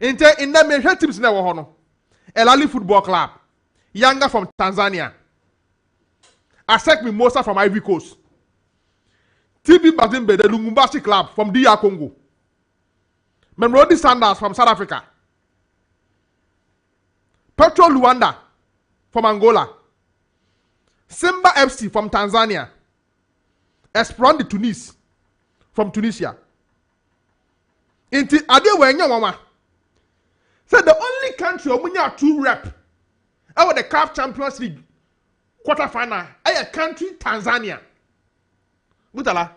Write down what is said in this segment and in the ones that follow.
In the major teams never hono. 𝐿 Football Club, Yanga from Tanzania, 𝐻𝐾 Mimosa from Ivory Coast, TP Mazembe, the Lubumbashi Club from DR Congo, Mamelodi Sundowns from South Africa, Petro Luanda from Angola, Simba FC from Tanzania, Esperance de Tunis from Tunisia. Inti ade wenya mama. Said the only country omunya 2 rep over the CAF Champions League quarter final a country Tanzania. Mutala.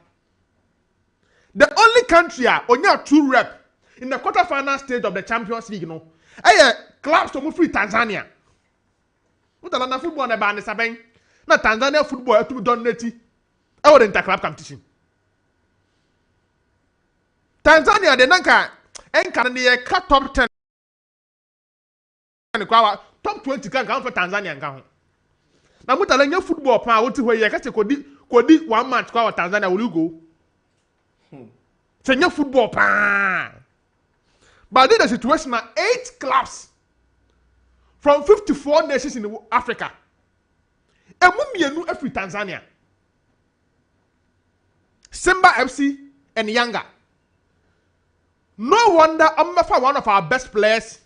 The only country onya 2 rep in the quarter final stage of the Champions League no. A clubs to move free Tanzania. Mutala na football na ba ne saben. Na Tanzania football to donate over the interclub competition. Tanzania de nanka enka ne top 10 top 20 kan for Tanzania nka ho. Na Mutala nya football pa woti ho ye ka che kodi 1 match kwa Tanzania will you go? Say nya football pa. But the situation are 8 clubs from 54 nations in Africa. Emu every Tanzania. Simba FC and Yanga. No wonder I'm one of our best players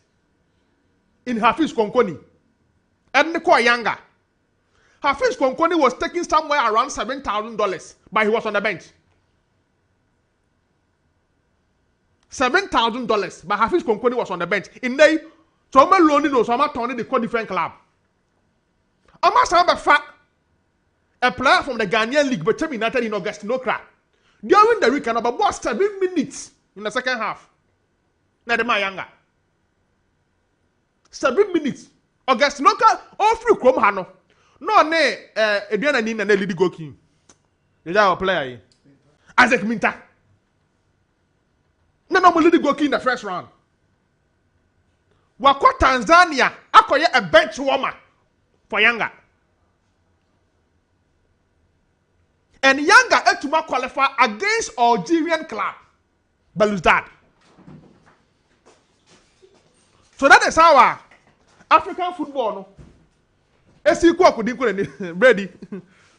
in Hafiz Konkoni. And Nko Yanga. Hafiz Konkoni was taking somewhere around $7,000, but he was on the bench. $7,000, but Hafiz Konkoni was on the bench. In day, so I'm loaning no, so I'm turning the different club. I must have a player from the Ghanaian League, but United in August, no crack. During the weekend, about 7 minutes in the second half. Now the Mayanga. 7 minutes. August no crack. All free Chrome Hano. No, ne, Ediana Nina, ne, Lady Goki. Is our player? Isaac Minta. No, Lady Goki in the first round. Wako Tanzania, akoye a bench warmer for Yanga. And Yanga Etuma qualify against Algerian club Belouizdad. So that is how African football no. Esi kwa kudinku ni ready.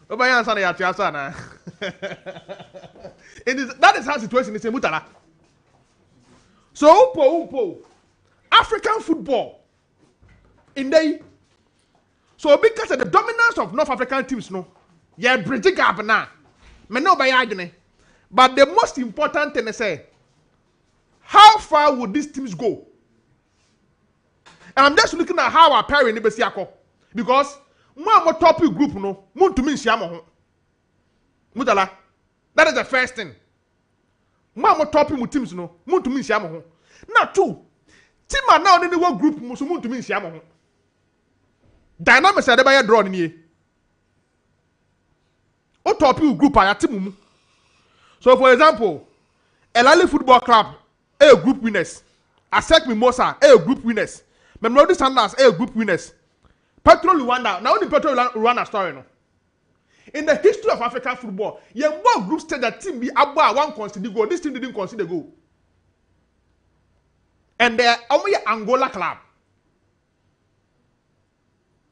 Obayan sana ya tiasa na. That is how situation is in Mutala. So upo African football in the so because of the dominance of North African teams no. Yeah, bridge gap now. Me no buy argument. But the most important thing is say, how far would these teams go? And I'm just looking at how our parent in Besiako. Because more topic group no, mun to me siamo. Mutala. That is the first thing. More topic teams no, mun to me siamo. Now two. Team are now in the work group mun to me siamo. Dynamics are the draw in here. O topic group are team. So for example, 𝐿 Football Club, a group winners. 𝐻𝐾 Mimosa, a group winners. Mamelodi Sundowns, a group winners. Petro Luanda, now the Petro Luanda story no. In the history of African football, you have more group stage that team be about one conceded goal. This team didn't concede a goal. And they are only Angola club.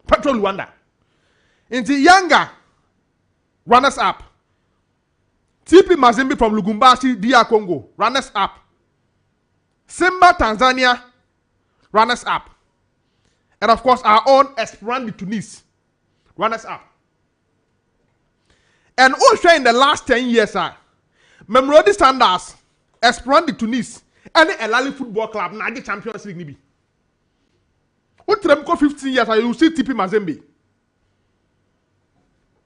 Petro Luanda. Into Yanga, runners up. TP Mazembe from Lubumbashi, DR Congo, runners up. Simba Tanzania, runners up. And of course, our own Esperance de Tunis, runners up. And also in the last 10 years, Mamelodi Sundowns, Esperance de Tunis, and the 𝐿 Football Club, now the Champions League. What time go 15 years, you see TP Mazembe.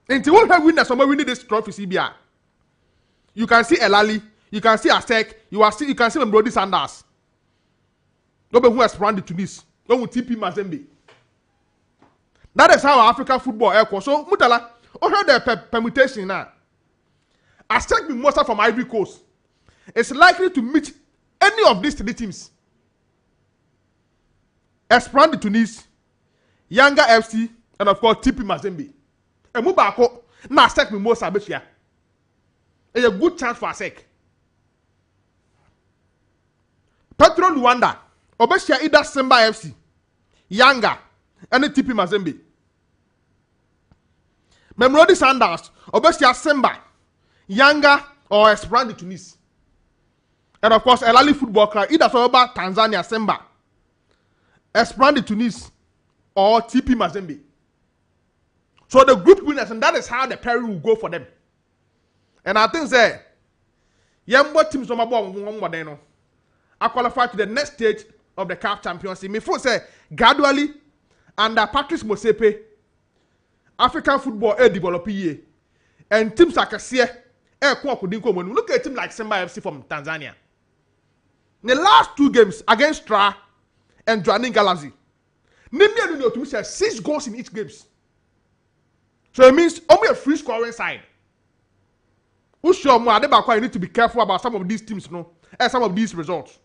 Until we have winners, somebody winning this trophy, CBR. You can see 𝐿, you can see 𝐻𝐾, you can see Mamelodi Sundowns. Nobody who has run the Tunis, no one TP Mazembe. That is how African football equals. So Mutala, we heard the permutation now. 𝐻𝐾 Mimosa from Ivory Coast is likely to meet any of these 3 teams. Esperance de Tunis, Yanga FC, and of course TP Mazembe. And Mubako, now 𝐻𝐾 Mimosa betia. It's a good chance for 𝐻𝐾. Petro Luanda, Obesia either Simba FC, Yanga, and TP Mazembe. Mamelodi Sundowns, Obesia Simba, Yanga, or Esperance de Tunis. And of course, El Ali Football Club, either Soba, Tanzania, Simba, Esperance de Tunis, or TP Mazembe. So the group winners, and that is how the pairing will go for them. And I think say, Yambo teams no more I qualify to the next stage of the CAF Champions League. Me for say gradually under Patrice Motsepe, African football developing and teams like look at a team like Simba FC from Tanzania. In the last 2 games against Tra and Jwaneng Galaxy, Nimi 6 goals in each games. So it means only a free scoring side. You need to be careful about some of these teams, and some of these results.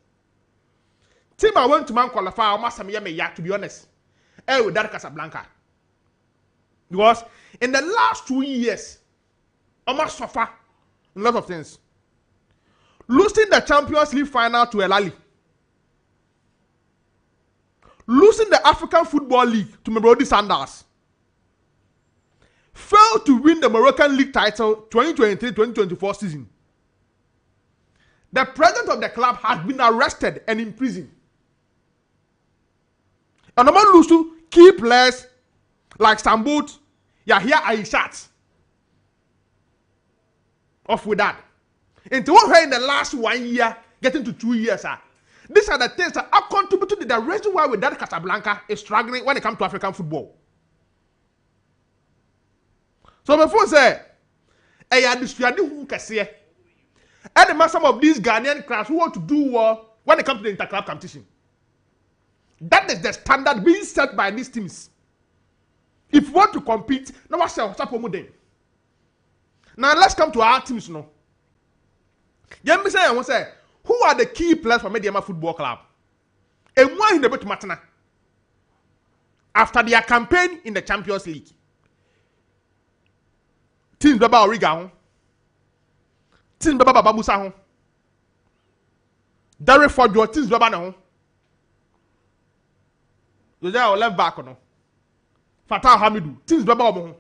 Team I went to man qualify almost some year to be honest. With that Casablanca. Because in the last 2 years, almost suffer a lot of things. Losing the Champions League final to El Ali. Losing the African Football League to Mamelodi Sundowns. Failed to win the Moroccan League title 2023-2024 season. The president of the club has been arrested and imprisoned. And no man lose to key players like Sambut, Yahya Aishat. Off with that. Into what in the last 1 year, getting to 2 years, these are the things that are contributing to the reason why with that Casablanca is struggling when it comes to African football. So before say, I understand who can say, and some of these Ghanaian clubs who want to do well when it comes to the interclub competition. That is the standard being set by these teams. If you want to compete, now what's your then? Now let's come to our teams now. Say, who are the key players for Mediama Football Club? And why in the bit matana? After their campaign in the Champions League. Teams Baba Origa, teams Baba Babusa, Derek Ford, your teams Baba no. Josiah left back no. Fatah Hamidou, teams Baba Omo.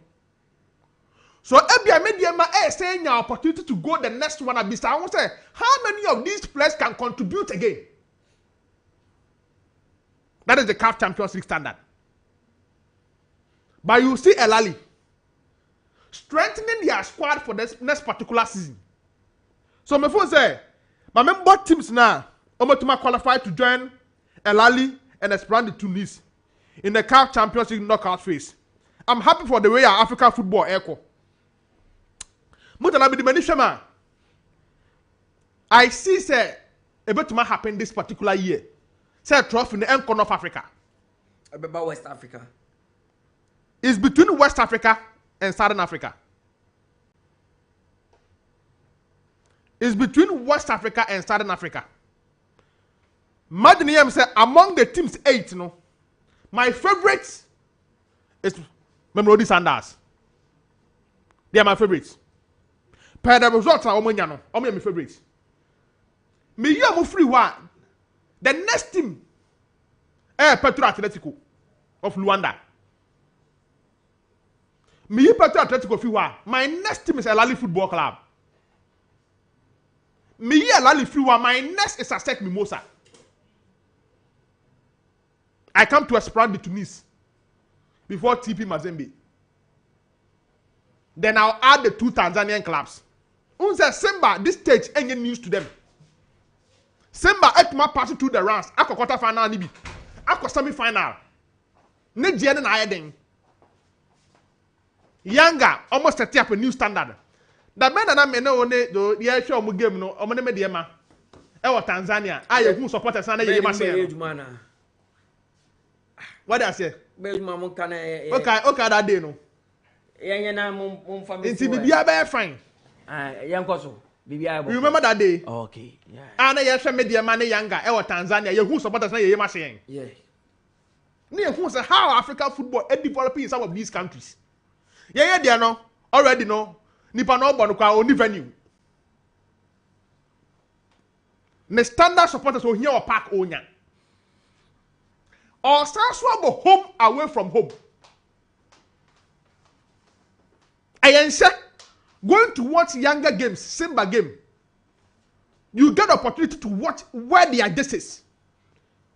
So Ebia Mediama is saying your opportunity to go the next one at this. I want to say, how many of these players can contribute again? That is the CAF Champions League standard. But you see El Ali strengthening their squad for this next particular season. So my phone say, my member teams now, Omotuma qualified to join El Ali and Esperance de Tunis in the CAF Champions League knockout phase. I'm happy for the way our African football echo. Mutala Yakubu, I see say a bit to happen this particular year. Say trophy in the end corner of Africa. About West Africa. It's between West Africa and Southern Africa. It's between West Africa and Southern Africa. Madrid say among the teams 8, my favorite is Mamelodi Sundowns. They are my favorites. Per the results are my favorites. Me you am free one. The next team, Petro Atletico of Luanda. Me Petro Atletico Fiwa. My next team is El Ali Football Club. Me El Ali Fiwa. My next is Asec Mimosa. I come to Esperance de Tunis before TP Mazembe. Then I'll add the 2 Tanzanian clubs. Unse Simba, this stage ain't news to them. Simba etuma passing through the rounds. Ako quarter final nibi. Ako semi final. Ne diene na ayeden. Yanga almost set up a new standard. The men na me no ne do ye hwe omo game no omo ne me de ma. E wo Tanzania. Aye hu supporters na ye ma say. What I say? Be ma mo kan Okay that day no. Yenye na mo family. Inti bibia be fine. Yankoso. You remember that day? Okay. Yeah. And I share media man Yanga. E wo Tanzania. Ye hu supporters na ye ma say. Yeah. Ne hu say how African football is developing in some of these countries. Yeah, they no already no. Nipa no born kwa only venue. Ne standard supporters will hear or park onya. or Sanswabo home away from home. I say going to watch younger games, Simba game. You get opportunity to watch where they are dishes.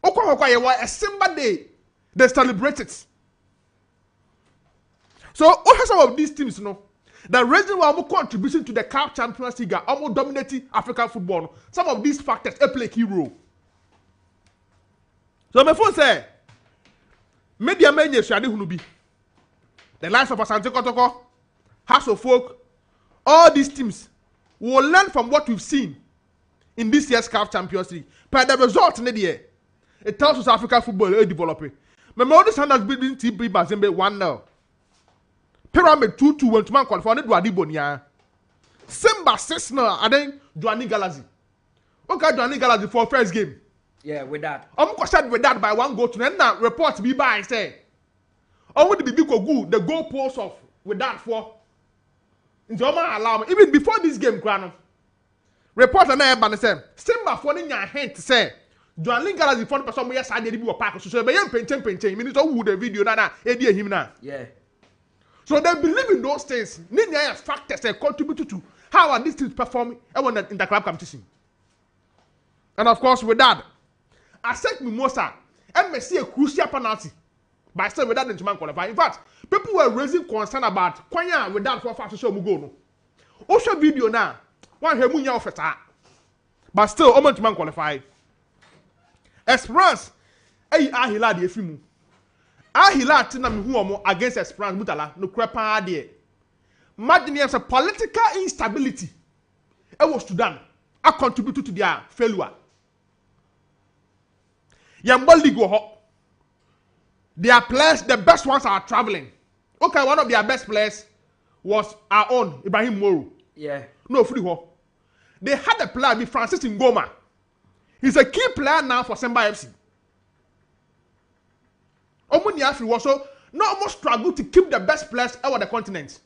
𝐒𝐿𝐻𝐻 Quaye a Simba day, they celebrate it. So, what are some of these teams, you know? The reason why I'm contributing to the CAF Champions League, I'm dominating African football. Some of these factors play a key role. So, my phone say, media men hunubi. The likes of Asante Kotoko, House of Folk, all these teams will learn from what we've seen in this year's CAF Champions League. But the result in the year, it tells us African football is developing. Remember, all this standards building TP Bazembe 1-0. Pyramid 2-2 when to man qualify do Adibonia. Simba 6-0 and then Joanny Galazi. Okay, Joanny Galazi for first game. Yeah, with that. I'm concerned with that by 1 goal to then now report be by say. I want to be good the goal post of with that for. Into allow me even before this game, Grano. Report and I say Simba for in your hand to say. Joanny Galazi for the person where side they be a pack so say be painting minutes who the video na him na. Yeah. So they believe in those things. Nina factors that contribute to how are these teams performing in the club competition. And of course, with that, I said Mimosa, and may see a crucial penalty by still with that into man qualify. In fact, people were raising concern about Quaye with that for fast show Mugono. Also video now, one Hemunya officer, but still Oman to man qualify. Esperance, Ahila the Efimu. 𝐿𝐻𝐻 tina me hu against Esperance Mutala no krepa de. Imagine some political instability. It was Sudan. I contributed to their failure. Yambo League their players, the best ones are traveling. Okay, one of their best players was our own Ibrahim Moro. Yeah. No free ho. They had a player with Francis Ngoma. He's a key player now for Simba FC. Omuni Afri was so not almost struggle to keep the best players over the continent.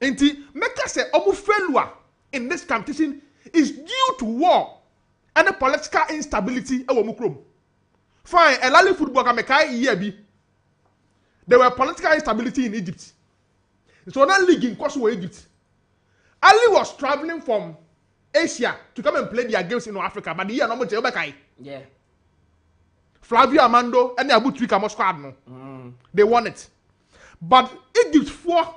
Inti make us say omu failure in this competition is due to war and the political instability ewo mukrom. Fine, elali football ka mekai year bi. There were political instability in Egypt. So that league in course Egypt. Ali was traveling from Asia to come and play their games in Africa, but the year no mo bekai. Yeah. Flavio Amando and the Abu Trika squad no. They won it. But Egypt for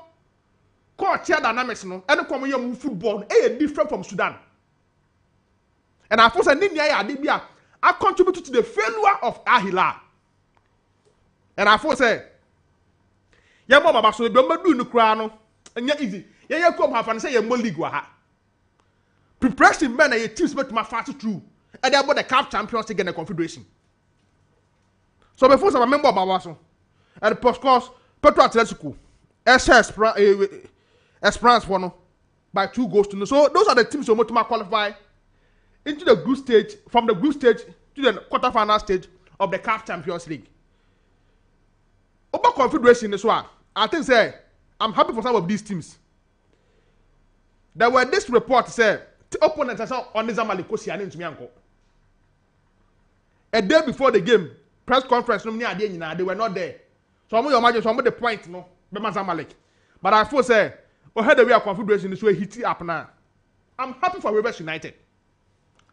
culture dynamics no and the common football different from Sudan. And I force I contributed to the failure of 𝐿𝐻𝐻. And I force say ya mama ba so do madu no kra no enya easy. Ya come have and say ya mo league wa ha. Preparation men and teams bet my fast through. And they about the CAF Champions League and the Confederation. So before some member of Bawaso, and the post course, Petro Atletico, Esperance for no by 2 goals to no. So those are the teams who want to qualify into the group stage, from the group stage to the quarterfinal stage of the CAF Champions League. About Confederation as well, I think say I'm happy for some of these teams. There were this report say opponents are on the Zamalek Kosi and into Mianko. A day before the game. Press conference they were not there. So I'm imagine some of the point no be Zamalek. But I feel say we had the way Confederation this way hit up now. I'm happy for Rivers United.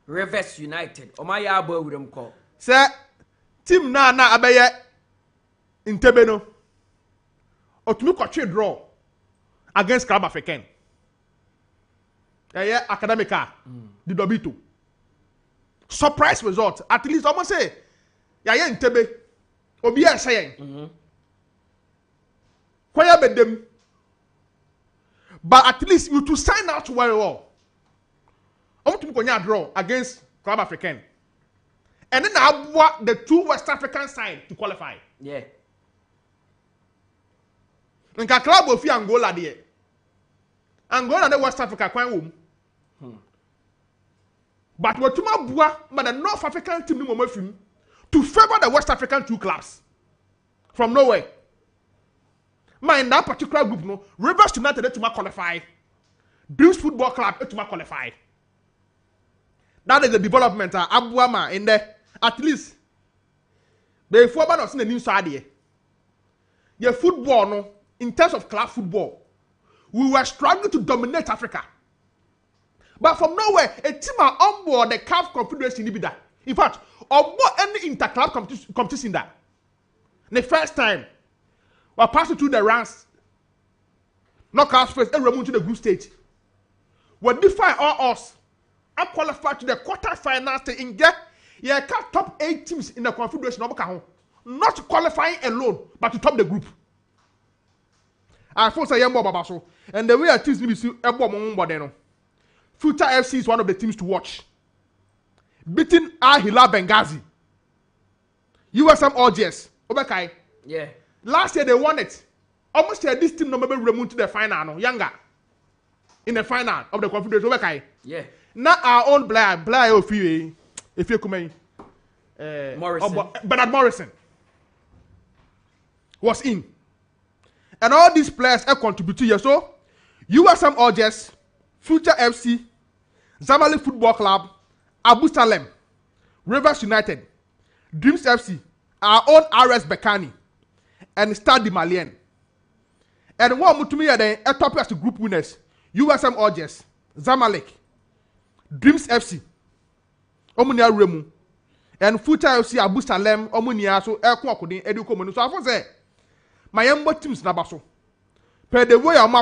Rivers United. Omaya abo with them call. Say team na abeye Ntebe no. Otumi kwatwe draw against Club African. Academica. The Dobito. Surprise result. At least almost say ya Ntebe obi a sayen Quaye bedem, but at least you to sign out very well. I'm to go draw against Club African, and then I want the 2 West African side to qualify. Yeah. And club of Angola there, Angola and West Africa quite home. But what to but the North African team no more film to favor the West African 2 clubs from nowhere. In that particular group, no Rivers United to qualify, Dreams Football Club to qualify. That is the development. Abuama in there. At least Before ba no se na nim so ade. Your football no in terms of club football, we were struggling to dominate Africa. But from nowhere, a team are on board the CAF Confederation in that. In fact, on board any inter-club competition that. The first time, we passed through the ranks, knockout phase, and we moved to the group stage. We defy all us and qualify to the quarter-final stage in get top 8 teams in the Confederation. Not qualifying alone, but to top the group. I force a young Babaso, and the way I teach me to Ebo Future FC is one of the teams to watch. Beating 𝐒𝐿 Benghazi. USM Algiers. Obekai. Yeah. Last year they won it. Almost here this team no maybe removed to the final. No, younger. In the final of the Confederation. Obekai. Yeah. Now our own Blair if you come Morrison. Bernard Morrison was in. And all these players have contributed here. So USM Algiers, Future FC, Zamalek Football Club, Abu Salem, Rivers United, Dreams FC, our own RS Bekani, and Stade Malien. And one more to me then a top as the group winners, USM Algiers, Zamalek, Dreams FC, Omunia Remu, and Future FC Abu Salem, Omunia, so Elkwakudin, Edukomunu. So I was there. My young teams nabaso. Per the way I'm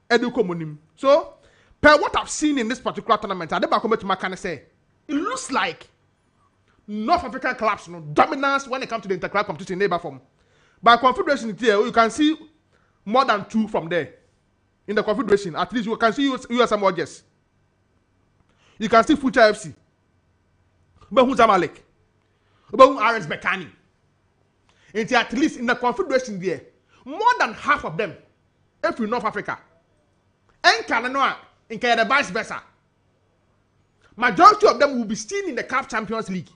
Edukumunim. So, per what I've seen in this particular tournament, I never come to my kind of say, it looks like North African clubs, dominance when it comes to the inter-club competition in neighbor form. By confederation here, you can see more than 2 from there. In the confederation, at least you can see USM Algiers. You can see Future FC. But who's Zamalek? But who RS Bekani? And at least in the confederation there, more than half of them, if you North Africa, and Canada, and Canada vice versa. Majority of them will be still in the CAF Champions League.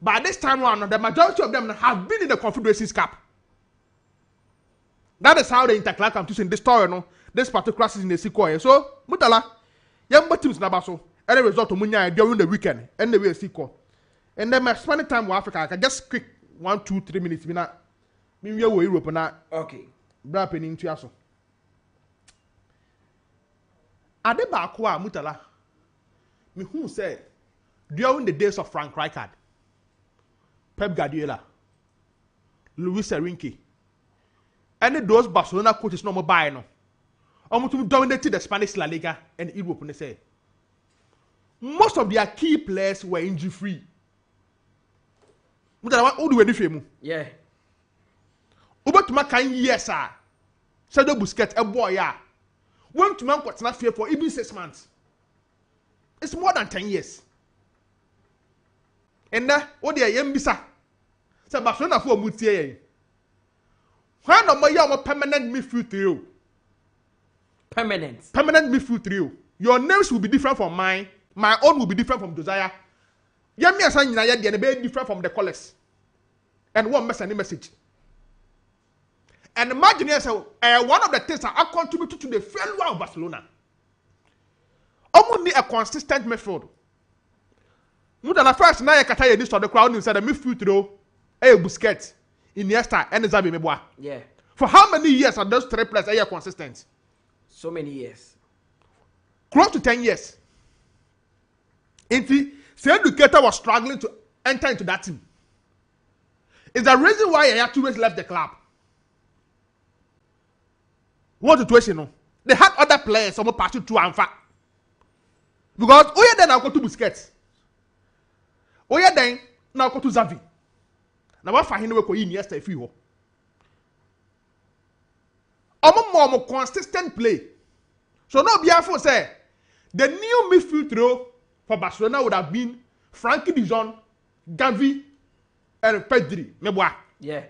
By this time around, the majority of them have been in the Confederations Cup. That is how the inter-club competition, this story, this particular season is 𝐒𝐏𝐿. So, Mutala, young teams nabaso, any result of Munya during the weekend, and the way 𝐒𝐏𝐿. And then my spending time with Africa, I can just quick 1, 2, 3 minutes. Me Europe na. Okay. Bra penin to aso. Ade ba ko a Mutala. Me who say during the days of Frank Rijkaard, Pep Guardiola, Luis Enrique, and those Barcelona coaches no more buy no. To dominate the Spanish La Liga and Europe. And they say most of their key players were injury free. Who do we do? Yeah. About my kind years, sir. Shadow Busquets, a boy, yeah. Went to man what's not fair for even 6 months. It's more than 10 years. And now, what they are young bisa. So Barcelona for Mutier. When am I a permanent midfield trio? Permanent midfield trio. Your names will be different from mine. My own will be different from Josiah. Yami asan nyina yɛ deɛ be different from the colours. And one message. And imagine yourself, one of the things that contributed to the failure of Barcelona. Almost need a consistent midfield. Mutala first na yɛ kata yɛ this of the crowd inside the midfield trio. Busquets, Iniesta, and Xavi Meboa. Yeah. For how many years are those 3 players are consistent? So many years. Close to 10 years. The educator was struggling to enter into that team. It's the reason why Yaya Toure left the club. What situation? They had other players, some passing through and far. Because Oya then now go to Busquets. Oya then now go to Xavi. Now what for him we go Iniesta if you. More consistent play. So no be afraid say the new midfield trio for Barcelona would have been Frankie de Jong, Gavi, and Pedri. Meboa. Yeah.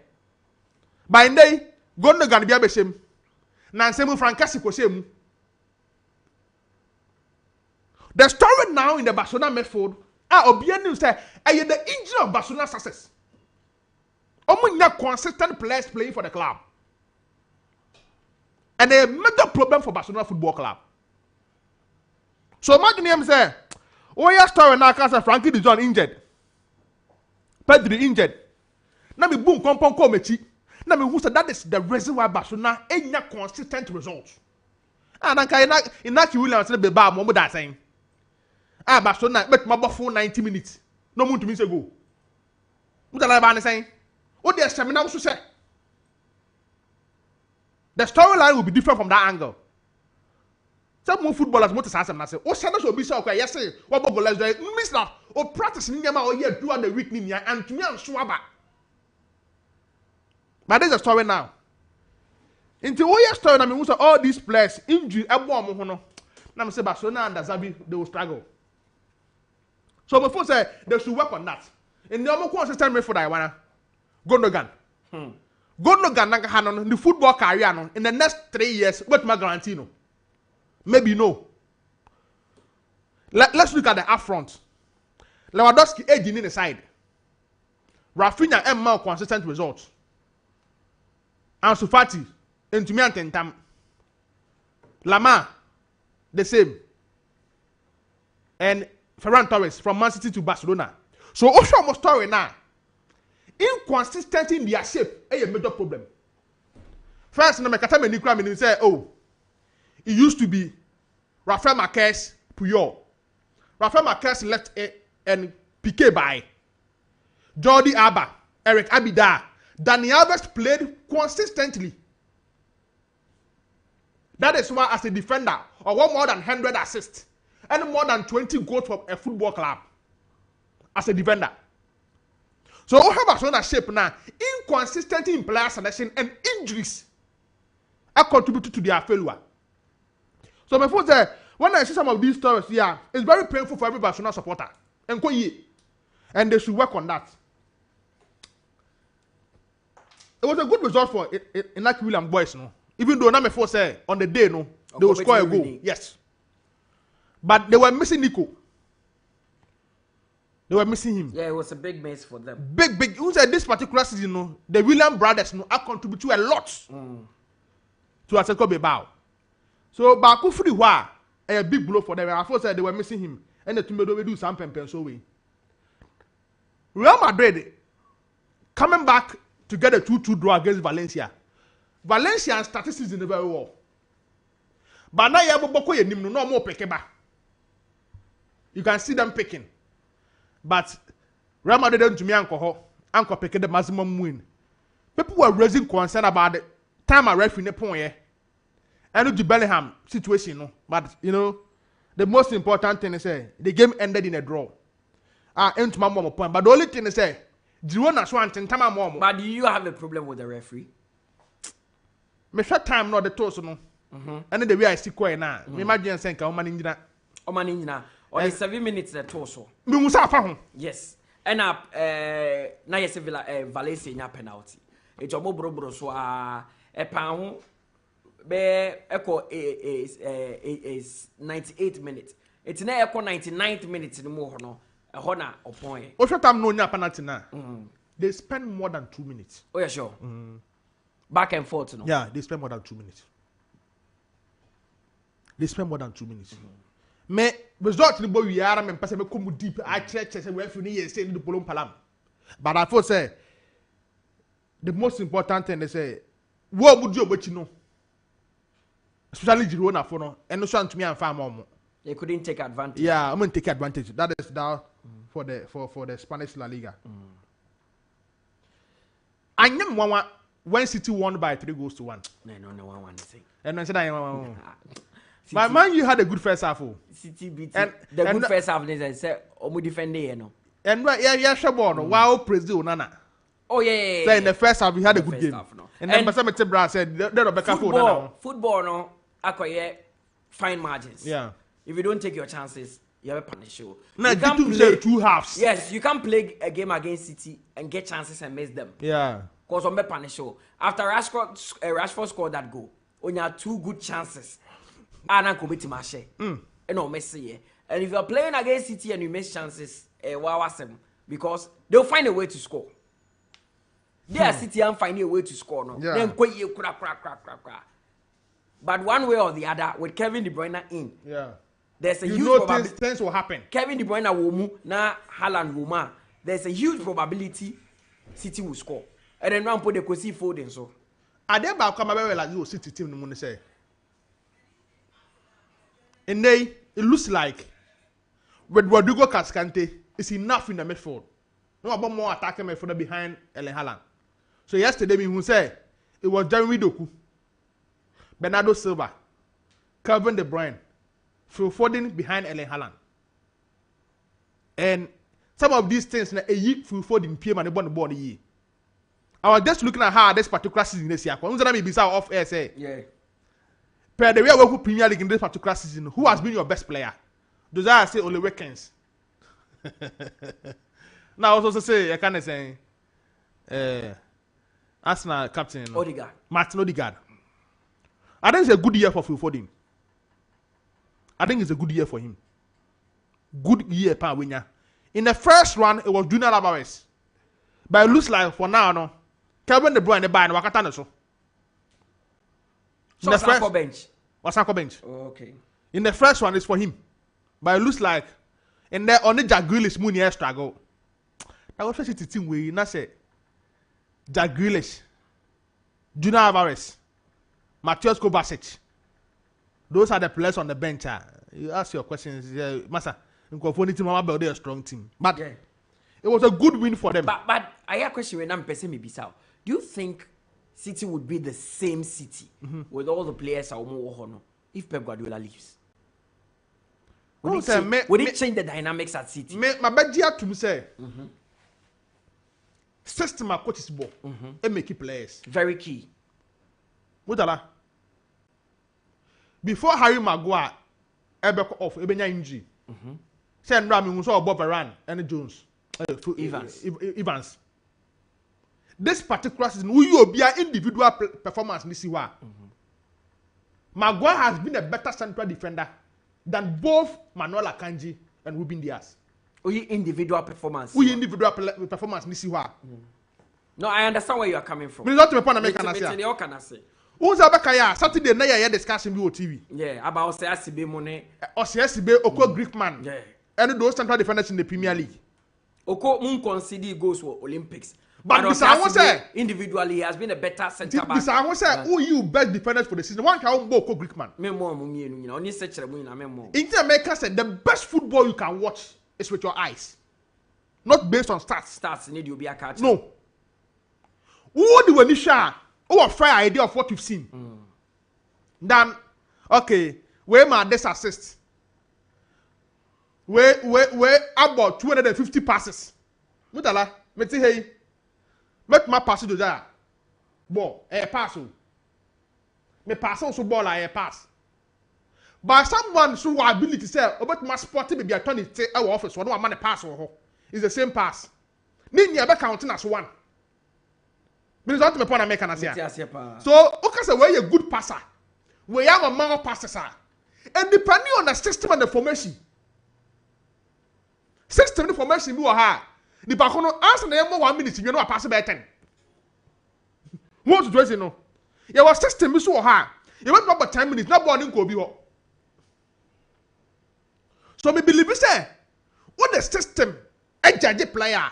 By day, Gundogan be abeshem. Nansemu Frankasi kosemu. The story now in the Barcelona midfield, Obianu say, the engine of Barcelona's success. Omunya consistent players playing for the club. And a major problem for Barcelona Football Club. So imagine him say, oh yeah, story now because Frankie de Jong injured. Pedri injured. Na me boom kompon ko mechi. Na me who said that is the reason why Barcelona enya consistent results. And then 𝐿𝐿𝐿 Williams said be ba mo that saying. Barcelona bet my for 90 minutes. No moon to me say go. Mutala Yakubu saying, what the stamina also say. The storyline will be different from that angle. Some more footballers want to say something. Say, oh, Sanders will be so okay. Yes, say, what about goals? Miss that. Or practice in Yama or year throughout the week, and to me, I'm sure about. But there's a story now. Into all your story, I mean, all these players injury, now I say Barcelona and Xavi, they will struggle. So before say they should work on that. In the more consistent midfield, I wanna Gundogan. Gundogan, the football career, in the next 3 years, what my guarantee no? Maybe no. Let's look at the up front. Lewandowski edging in the side. Rafinha and more consistent results. Ansu Fati, Ntumi and Tentam. Lamar, the same. And Ferran Torres from Man City to Barcelona. So also almost story now. Inconsistency in their shape is a major problem. First, no matter many crime say, oh, it used to be Rafael Marquez, Puyol. Rafael Marquez left and Piqué by. Jordi Alba, Eric Abida. Dani Alves played consistently. That is why as a defender, or one more than 100 assists, and more than 20 goals from a football club as a defender. So we have a shape now. Inconsistency in player selection and injuries are contributed to their failure. So before say, when I see some of these stories, yeah, it's very painful for every Barcelona supporter. And they should work on that. It was a good result for 𝐿𝐿𝐿 William boys, no. Even though Namefo say on the day, no, they will score a goal. Yes. But they were missing Nico. They were missing him. Yeah, it was a big miss for them. Big. Who said this particular season, no, the William brothers, no, have contributed a lot to Atletico Bilbao. So, Baku free a big blow for them. I thought said they were missing him, and the Tumedo will do something so way. Real Madrid coming back to get a 2-2 draw against Valencia. Valencia started season very well. But now you have Boko no more pekeba. You can see them picking. But Real Madrid don't to me uncle pick the maximum win. People were raising concern about the time I ref in the point. And the Bellingham situation, no. But you know, the most important thing is the game ended in a draw. Into my mom point. But the only thing is Girona Swanton, time mom. But do you have a problem with the referee? Me short time not the toast no. And then the way I see Quaye now. Me imagine saying ka Omanina. Or 7 minutes the torso. Me musa fa ho. Yes. And na yes Valencia nya penalty. E jomo bro so e pan ho be echo is 98 minutes. It's na echo 99th minutes no mo ho no. E ho na opon e. O short time no nya penalty na. They spend more than 2 minutes. Oh yeah, sure. Back and forth no. Yeah, they spend more than 2 minutes. Me result ni boy we are me pese me come deep I check say we feel ni say the polom palam. But I thought say the most important thing they say wo budi obochi no. Especially Girona for no and no so to me and farm more. They couldn't take advantage. Yeah, I'm going to take advantage. That is now for the Spanish La Liga. I know when City won by 3-1. No, 1-1 thing. And I said I my man, you had a good first half. City beat the good first half. They said, "Omu defend there, no." And right, yeah, Shabon. Wow, Brazil, Nana. Oh yeah. So in the first half, we had a good game. And then Basame Tebra said, "They're Rebecca football, no, acquire fine margins. Yeah. If you don't take your chances, you have a punish you. Now, you can't play 2 halves. Yes, you can't play a game against City and get chances and miss them. Yeah. Because on punish you. After Rashford scored that goal, when you had 2 good chances. And if you're playing against City and you miss chances, because they'll find a way to score. They are City and finding a way to score. No? Yeah. Then but one way or the other, with Kevin De Bruyne in, there's a huge probability things will happen. Kevin De Bruyne will move, now Haaland will move. There's a huge probability City will score. And then one put the Kosi Foden so. Are they about come away like you City team no money say? And they it looks like with Rodrigo Cascante is enough in the midfield. No about more attacking midfielder behind Erling Haaland. So yesterday me who say it was Jeremy Doku, Bernardo Silva, Kevin De Bruyne, Phil Foden behind Erling Haaland. And some of these things na Phil Foden PM and the ball ye. I was just looking at how this particular season this year. Who's gonna be off air say? Yeah. Per the way we go Premier League in this particular season, who has been your best player? Josiah say Okoe Quaye. Now I also say I can say Arsenal captain Odegaard. Martin Odegaard. I think it's a good year for Phil Foden. I think it's a good year for him. Good year per winner. In the first one, it was Junior Alvarez. But it looks like for now, no. Kevin De Bruyne buy and Wakatana so. So the first bench. Wasako bench. Oh, okay. In the first one, it's for him. But it looks like in there only Jack Grealish moon here struggle. I was first team we not say Jack Grealish, Junior Alvarez, Matheus Kovacic. Those are the players on the bench. You ask your questions, Massa. In conformity, Mama build a strong team. But yeah, it was a good win for them. But I have a question when I'm person maybe so. Do you think City would be the same City with all the players if Pep Guardiola leaves? Would it change the dynamics at City? My bad year to say system of coaches ball and make it players. Very key. Mutala. Before Harry Maguire ever off injury. Send Rami who saw Bob Varane and Jones. Evans. This particular season, we will be an individual performance in this year. Maguire has been a better central defender than both Manuel Akanji and Ruben Dias. We individual performance. We individual performance in this year. No, I understand where you are coming from. Not to point American say. Who's Abakaya Saturday night? I discussing with TV. Yeah, about CSB money. Or CSB 𝐒𝐿𝐕𝐄. Yeah. And those central defenders in the Premier League. Oko mun consider goes for Olympics. But Bisao say individually he has been a better centre back. Bisao say who you best defenders for the season? One can go 𝐒𝐿𝐕𝐄. Me more mumie no. Only search the money na me more. In America said the best football you can watch is with your eyes, not based on stats. Stats need you be a catch. No. Who do when you share? Who a fair idea of what you've seen? Then okay, where my this assist? Where about 250 passes? Mutala, me say hey, make my pass to Josiah. Ball, pass. Me pass also ball like pass. But someone show ability to say about my sport be a turn it our office. One man pass or is the same pass. Nini abe counting as one. Because what me point American as here. So okay, say where you good passer, where you have a man passes are, and depending on the system and the formation. System the formation be ha. The bakono answer na more 1 minute you know pass by 10. What to do no? You was system be so ha. You went about 10 minutes, not born in go be ho. So me believe say what the system a judge player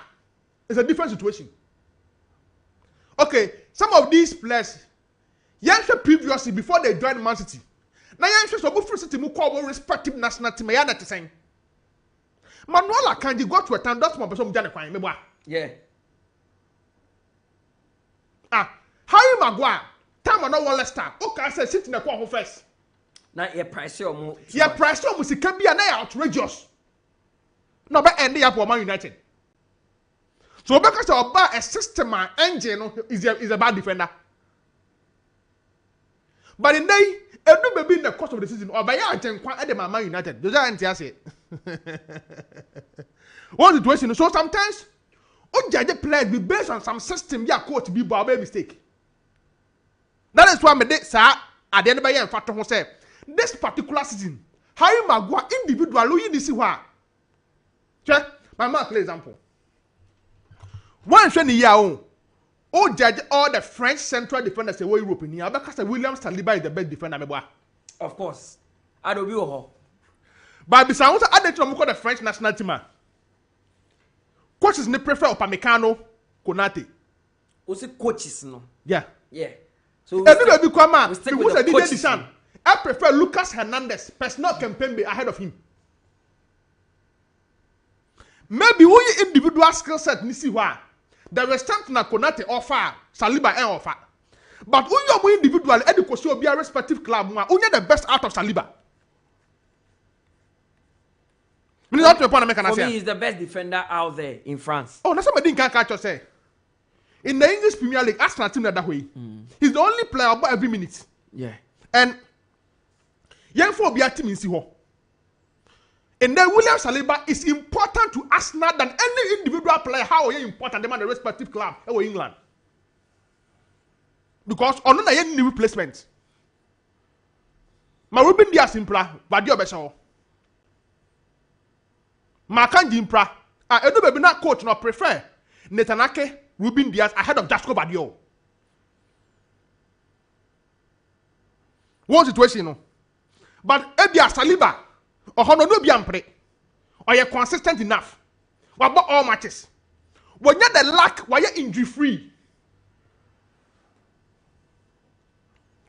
is a different situation. Okay, some of these players, Yansha previously before they joined Man City. Now Yansha so good for City mu call respective national team. Ya that saying. Manuel Akanji got to a time that's one person Jane Quaye me boy. Yeah. Harry Maguire, time on no Leicester. Okay, say City na call first. Na your price or mo. Your price or mo si can be an outrageous. No be end up for Man United. So because about a system and engine is a bad defender. But in day, it do maybe in the course of the season or by your at the Man United. Those are anti one situation. So sometimes judge players be based on some system ya coach be by mistake. That is why me sir at the end by year fact say this particular season Harry Maguire individual you this one. Check my mark example. One sheni ya judge all the French central defenders away Europe in here because William Saliba is the best defender me boy. Of course. I don't be ho. But besides I don't know the French national team. Coaches ne prefer Upamecano Konate. Also coaches no. Yeah. So and you be come out. Because the coaches. I prefer Lucas Hernandez, personal campaign ahead of him. Maybe who individual skill set nisi wa. There is something na Konate offer, Saliba and offer. But who you individual education will be a respective club who the best out of Saliba. For me, he's the best defender out there in France. Oh, that's somebody can catch us say. In the English Premier League, Arsenal team that way. He's the only player about every minute. Yeah. And young for be a team in Siho. And then William Saliba is important to Arsenal than any individual player. How are you important? They man the respective club or England. Because on any replacement. Ma Ruben Dias simpla, Vadio Beshaw. Ma Kanji impra. Edo baby not coach not prefer Netanake Ruben Dias ahead of Jasco Vadio. One situation no. But Ebia Saliba or Hono no be ampre. Or you consistent enough. What about all matches? When you the lack, why you injury free?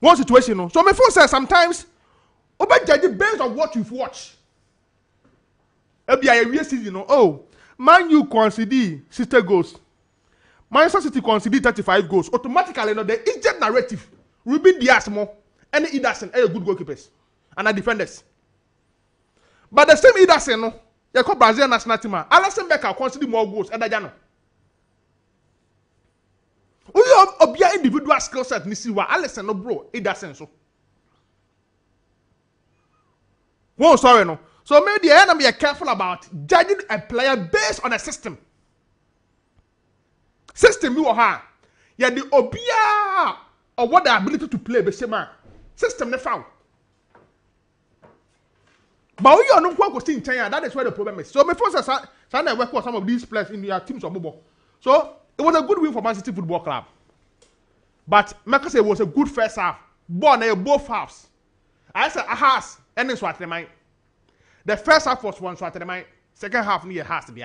One situation no. So my phone says sometimes over judge based on what you've watched. Ebia a season no. Oh, Man U concede 60 goals. Manchester City concede 35 goals. Automatically no the Egypt narrative. Ruben Dias more. Any Ederson are good goalkeepers and are defenders. But the same Ederson, no, you call Brazil national team. Alisson Becker conceded more goals than Dajano. You have a individual skill set. Nisi wa Alisson no bro Ederson so. Whoa, sorry no. So maybe the enemy are careful about judging a player based on a system. System you are. Yeah, the obia or what the ability to play the same man. System ne found. But we are not going to see in China. That is where the problem is. So my first I work for some of these players in their teams of Bobo. So it was a good win for Man City Football Club. But Maka say it was a good first half. Born both halves. I said a half and then swat the mind. The first half was one swat the mind. Second half near has to be.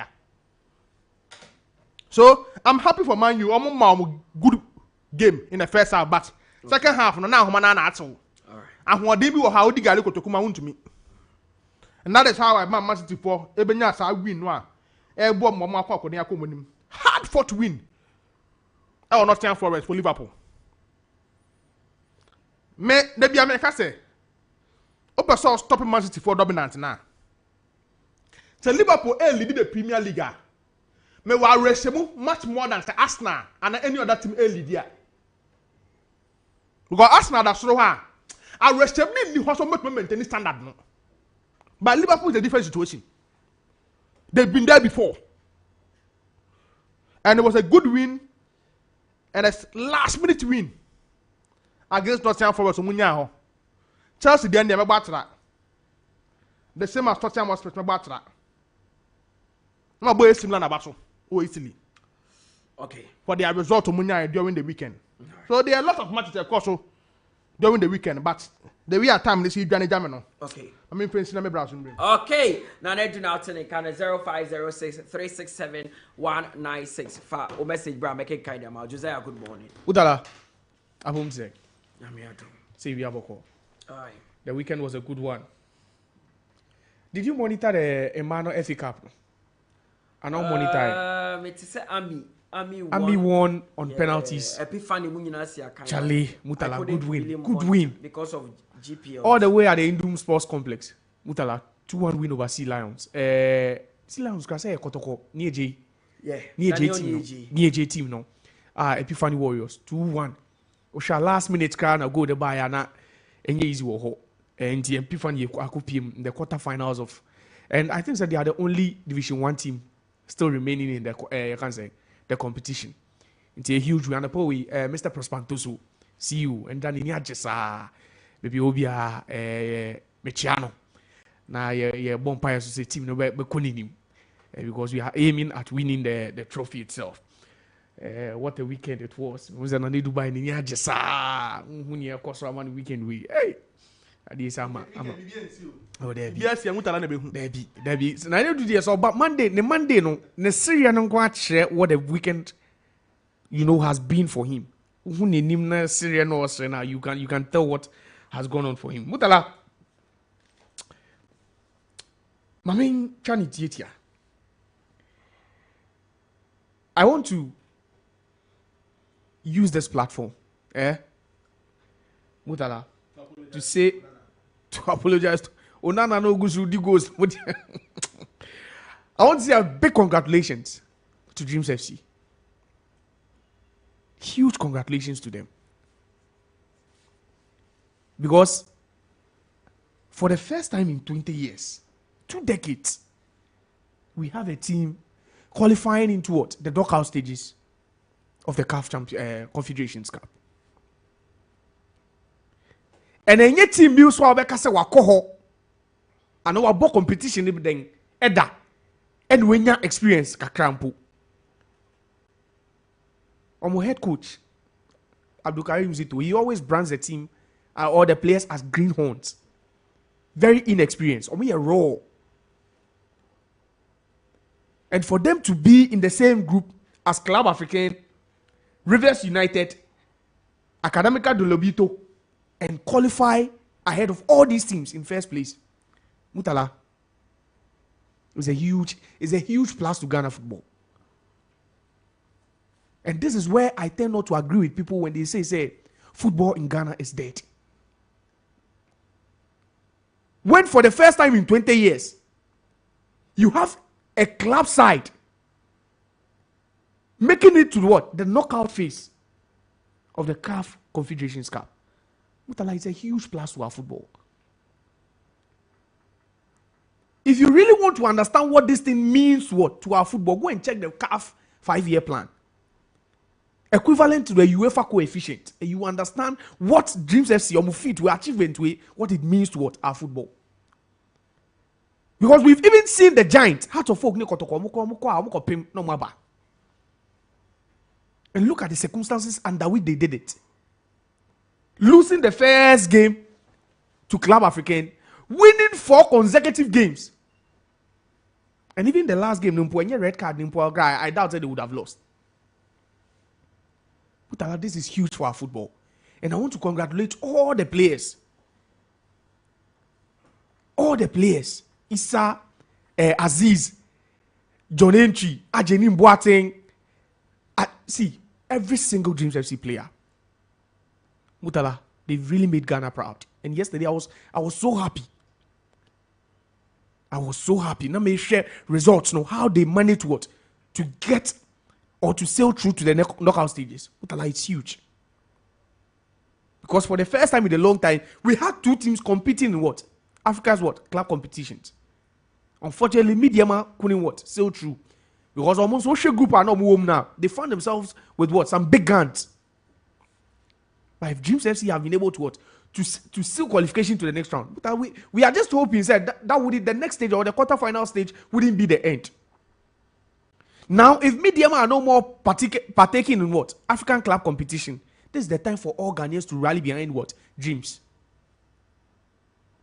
So I'm happy for Man U. I'm good game in the first half, but second half no now humana na atso. Alright. And what they be how the gali ko tokuma won to me. And that is how I Man City for ebenya sa win no a. E bo mo akwa akoni akomonim. Hard fought win. I will not stand for Liverpool. Me de bia me ka say. Open so stopping Man City for dominant now. So Liverpool lead the Premier League. Me wa resemu much more than Arsenal and any other team lead there. Because Arsenal that's so hard. I resemu ni ho so maintain standard no. But Liverpool is a different situation. They've been there before. And it was a good win and a last minute win against Tottenham Forest Munya. Chelsea then they battle. The same as Tottenham was battle. No boy similar na baso or Italy. Okay. For their result to Munya during the weekend. Right. So there are a lot of matches of course during the weekend, but the real time they see Johnny Jamino. Okay. I mean Prince Name Brazil. Okay. Now they do now turn kind of 0506-367-196 for o message bra make it kind of Josiah good morning. Mutala Yakubu. I'm here too. 𝐶𝐕 Aboko. Alright. The weekend was a good one. Did you monitor the Emmanuel FA Cup? I don't monitor it. It's say Ami won on penalties. Charlie Mutala, good win. Good win. Because of GPL. All the way at the Indum Sports Complex. Mutala, 2-1 win over Sea Lions. Sea Lions can say Kotoko, near J. Yeah. Near J team, no. Epiphany Warriors, 2-1. Osha last minute can go the buy and easy wo. And the Epiphany Akupim in the quarterfinals of. And I think that they are the only Division 1 team still remaining in the the competition. It's a huge win. And Mr. Prospantoso, see you. And then in Yajesa, maybe Obia Mechiano. Now, your Bompire Society team, no, because we are aiming at winning the trophy itself. What a weekend it was. Was an Dubai in Yajesa. When you cost one weekend, we hey. Oh, there be. Yes, you mutala there be. So now you do this. So, but Monday, no, the Syria no go share what the weekend has been for him. You can tell what has gone on for him. Mutala, Mamin Chani Tietia. I want to use this platform, Mutala, to apologize. Onana no goes. I want to say a big congratulations to Dreams FC. Huge congratulations to them. Because for the first time in 20 years, 2 decades, we have a team qualifying into what? The knockout stages of the 𝐶AF Confederations Cup. And then yet team bills wa beka se wakoho. And our ball competition then eda. And when you experience kakrampo. Our head coach, 𝐒𝐏𝐿 Zito, he always brands the team or the players as greenhorns. Very inexperienced. We are raw. And for them to be in the same group as Club Africain, Rivers United, Académica de Lobito, and qualify ahead of all these teams in first place, Mutala, is a huge plus to Ghana football. And this is where I tend not to agree with people when they say football in Ghana is dead. When for the first time in 20 years, you have a club side making it to what? The knockout phase of the 𝐶AF Confederations Cup. Mutala, is a huge plus to our football. If you really want to understand what this thing means to our football, go and check the 𝐶AF 5-year plan. Equivalent to the UEFA coefficient. And you understand what Dreams FC or Mufit will achieve what it means to our football. Because we've even seen the giant. And look at the circumstances under which they did it. Losing the first game to Club Africain, winning 4 consecutive games. And even the last game, red card, I doubt that they would have lost. But this is huge for our football. And I want to congratulate all the players. All the players. Issa, Aziz, John Entry, Ajenim Boateng. See, every single Dreams FC player. Mutala, they really made Ghana proud. And yesterday I was so happy. I was so happy. Now may share results, how they managed to get or to sail through to the knockout stages. Mutala, it's huge. Because for the first time in a long time, we had 2 teams competing in Africa's club competitions. Unfortunately, Mediama couldn't sail through. Because almost social group are not home now. They found themselves with some big guns. But if Dreams FC have been able to seal qualification to the next round, but we are just hoping that would the next stage or the quarterfinal stage wouldn't be the end. Now, if Mediama are no more partaking in African club competition, this is the time for all Ghanaians to rally behind Dreams.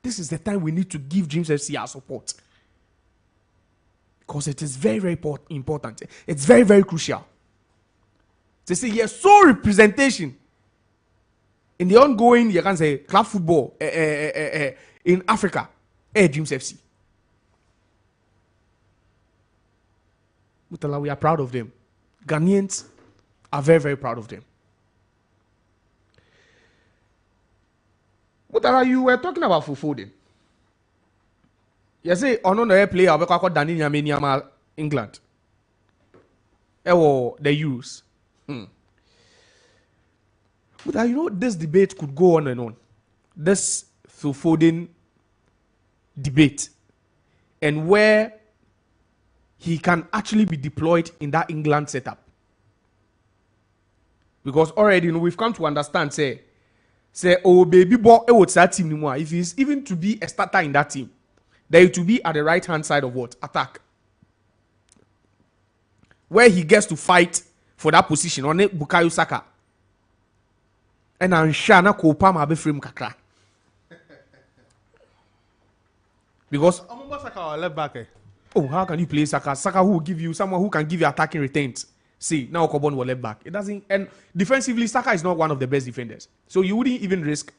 This is the time we need to give Dreams FC our support. Because it is very, very important. It's very, very crucial. They say, yes, so representation in the ongoing, you can say, club football in Africa, Dreams FC. Mutala, we are proud of them. Ghanaians are very, very proud of them. Mutala, you were talking about Foden. You say, no player, we call Dani England. The Euros. But this debate could go on and on. This Foden debate. And where he can actually be deployed in that England setup. Because already we've come to understand, say, oh baby boy, what's that team anymore? If he's even to be a starter in that team, then to be at the right hand side of attack. Where he gets to fight for that position on it, Bukayo Saka. And I'm sure na Kopama be frame kakra. Because Saka left back. Oh, how can you play Saka? Saka who will give you someone who can give you attacking returns. See, now Okobon will left back. It doesn't, and defensively, Saka is not one of the best defenders. So you wouldn't even risk.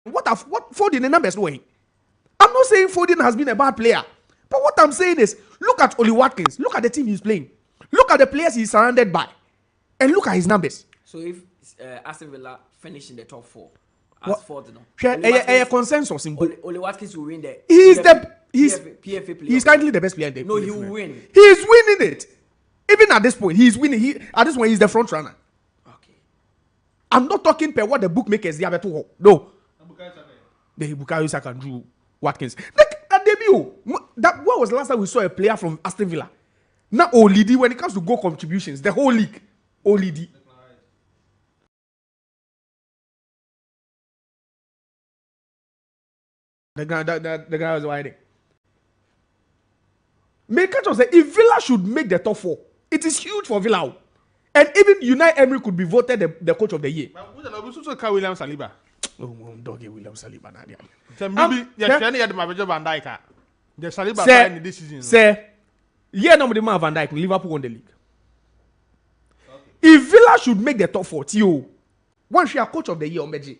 What Foden the numbers doing? I'm not saying Foden has been a bad player, but what I'm saying is, look at Oli Watkins, look at the team he's playing, look at the players he's surrounded by, and look at his numbers. So if Aston Villa finish in the top 4 as fourth, a consensus in Oli Watkins will win the. He's PFA player. He's currently the best player in the. No, he will win. He's winning it. Even at this point, he's winning. At this point, he's the front runner. Okay. I'm not talking per what the bookmakers they have to hold. No. The Bukayo Saka and Drew Watkins. Like at debut, when was the last time we saw a player from Aston Villa? Not Olidi when it comes to goal contributions, the whole league. Olidi. The guy was wide. Make it say if Villa should make the top 4, it is huge for Villa. And even Unai Emery could be voted the coach of the year. Maybe William Saliba. Oh, doggy William Saliba. Maybe Van Dijk. The Saliba in this season. Say, yeah, no, the man Van Dijk, Liverpool won the league. Okay. If Villa should make the top 4, once you are coach of the year, Omeji,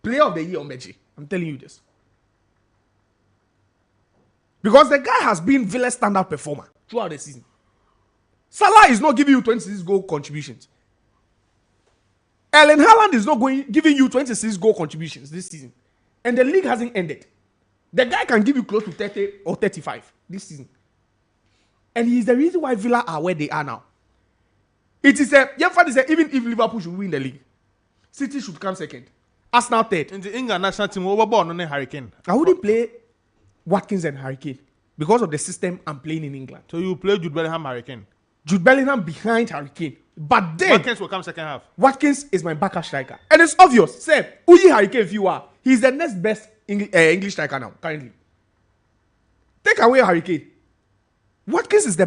player of the year, Omeji, I'm telling you this. Because the guy has been Villa's standout performer throughout the season. Salah is not giving you 26 goal contributions. Erling Haaland is not giving you 26 goal contributions this season. And the league hasn't ended. The guy can give you close to 30 or 35 this season. And he's the reason why Villa are where they are now. It is even if Liverpool should win the league, City should come second. Arsenal third. In the England national team, overborn on Hurricane. I wouldn't play Watkins and Hurricane because of the system I'm playing in England. So you play Jude Bellingham, Hurricane. Jude Bellingham behind Hurricane. But then Watkins will come second half. Watkins is my backup striker. And it's obvious. Say, Uyi Hurricane if you are. He's the next best English striker now, currently. Take away Hurricane. Watkins is the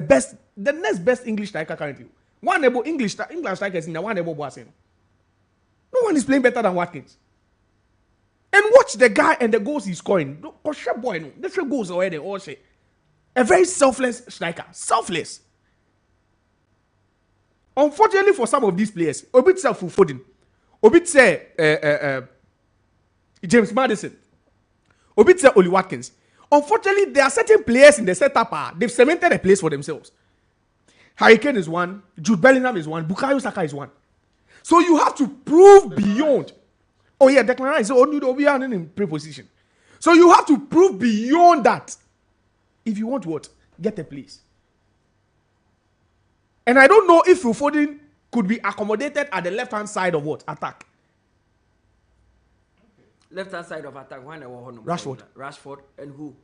next best English striker currently. One able English strikers in the one able Boaseno. No one is playing better than Watkins. And watch the guy and the goals he's scoring. The three goals already. A very selfless striker. Selfless. Unfortunately for some of these players, Obit say Foden, Obit say James Maddison, Obit say Oli Watkins. Unfortunately, there are certain players in the setup. They've cemented a place for themselves. Hurricane is one, Jude Bellingham is one, Bukayo Saka is one. So you have to prove beyond. Oh yeah, Declan Rice only in preposition. So you have to prove beyond that. If you want what? Get a place. And I don't know if Foden could be accommodated at the left-hand side of what? Attack. Left-hand side of attack. Rashford. And who?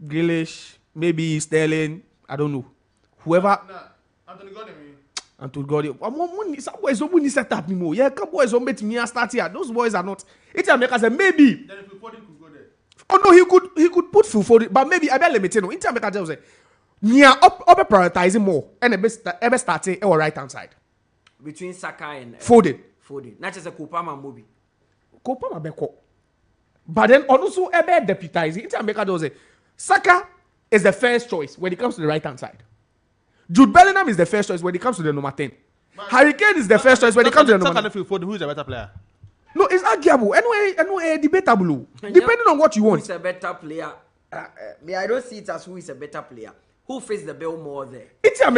Grealish. Maybe Sterling. I don't know. Whoever. Anthony Gordon. Some boys don't need set up anymore. Yeah, some boys don't make me start here. Those boys are not. It's America said maybe. Then if Foden could go there. Oh no, he could put Phil Foden, but maybe I bet limited. No, Inter make a say. Nia up prioritizing more and ever starting our right hand side between Saka and Foden. Not just a Kopama movie. Kopama beko. But then also ever deputizing. Inter make a say Saka is the first choice when it comes to the right hand side. Jude Bellingham is the first choice when it comes to the number 10. Harry Kane is the first choice when it comes to the number 9. Who is a better player? No, it's arguable. Anyway, debatable. Depending on what you want. Who is a better player? I don't see it as who is a better player. Who fits the bill more there?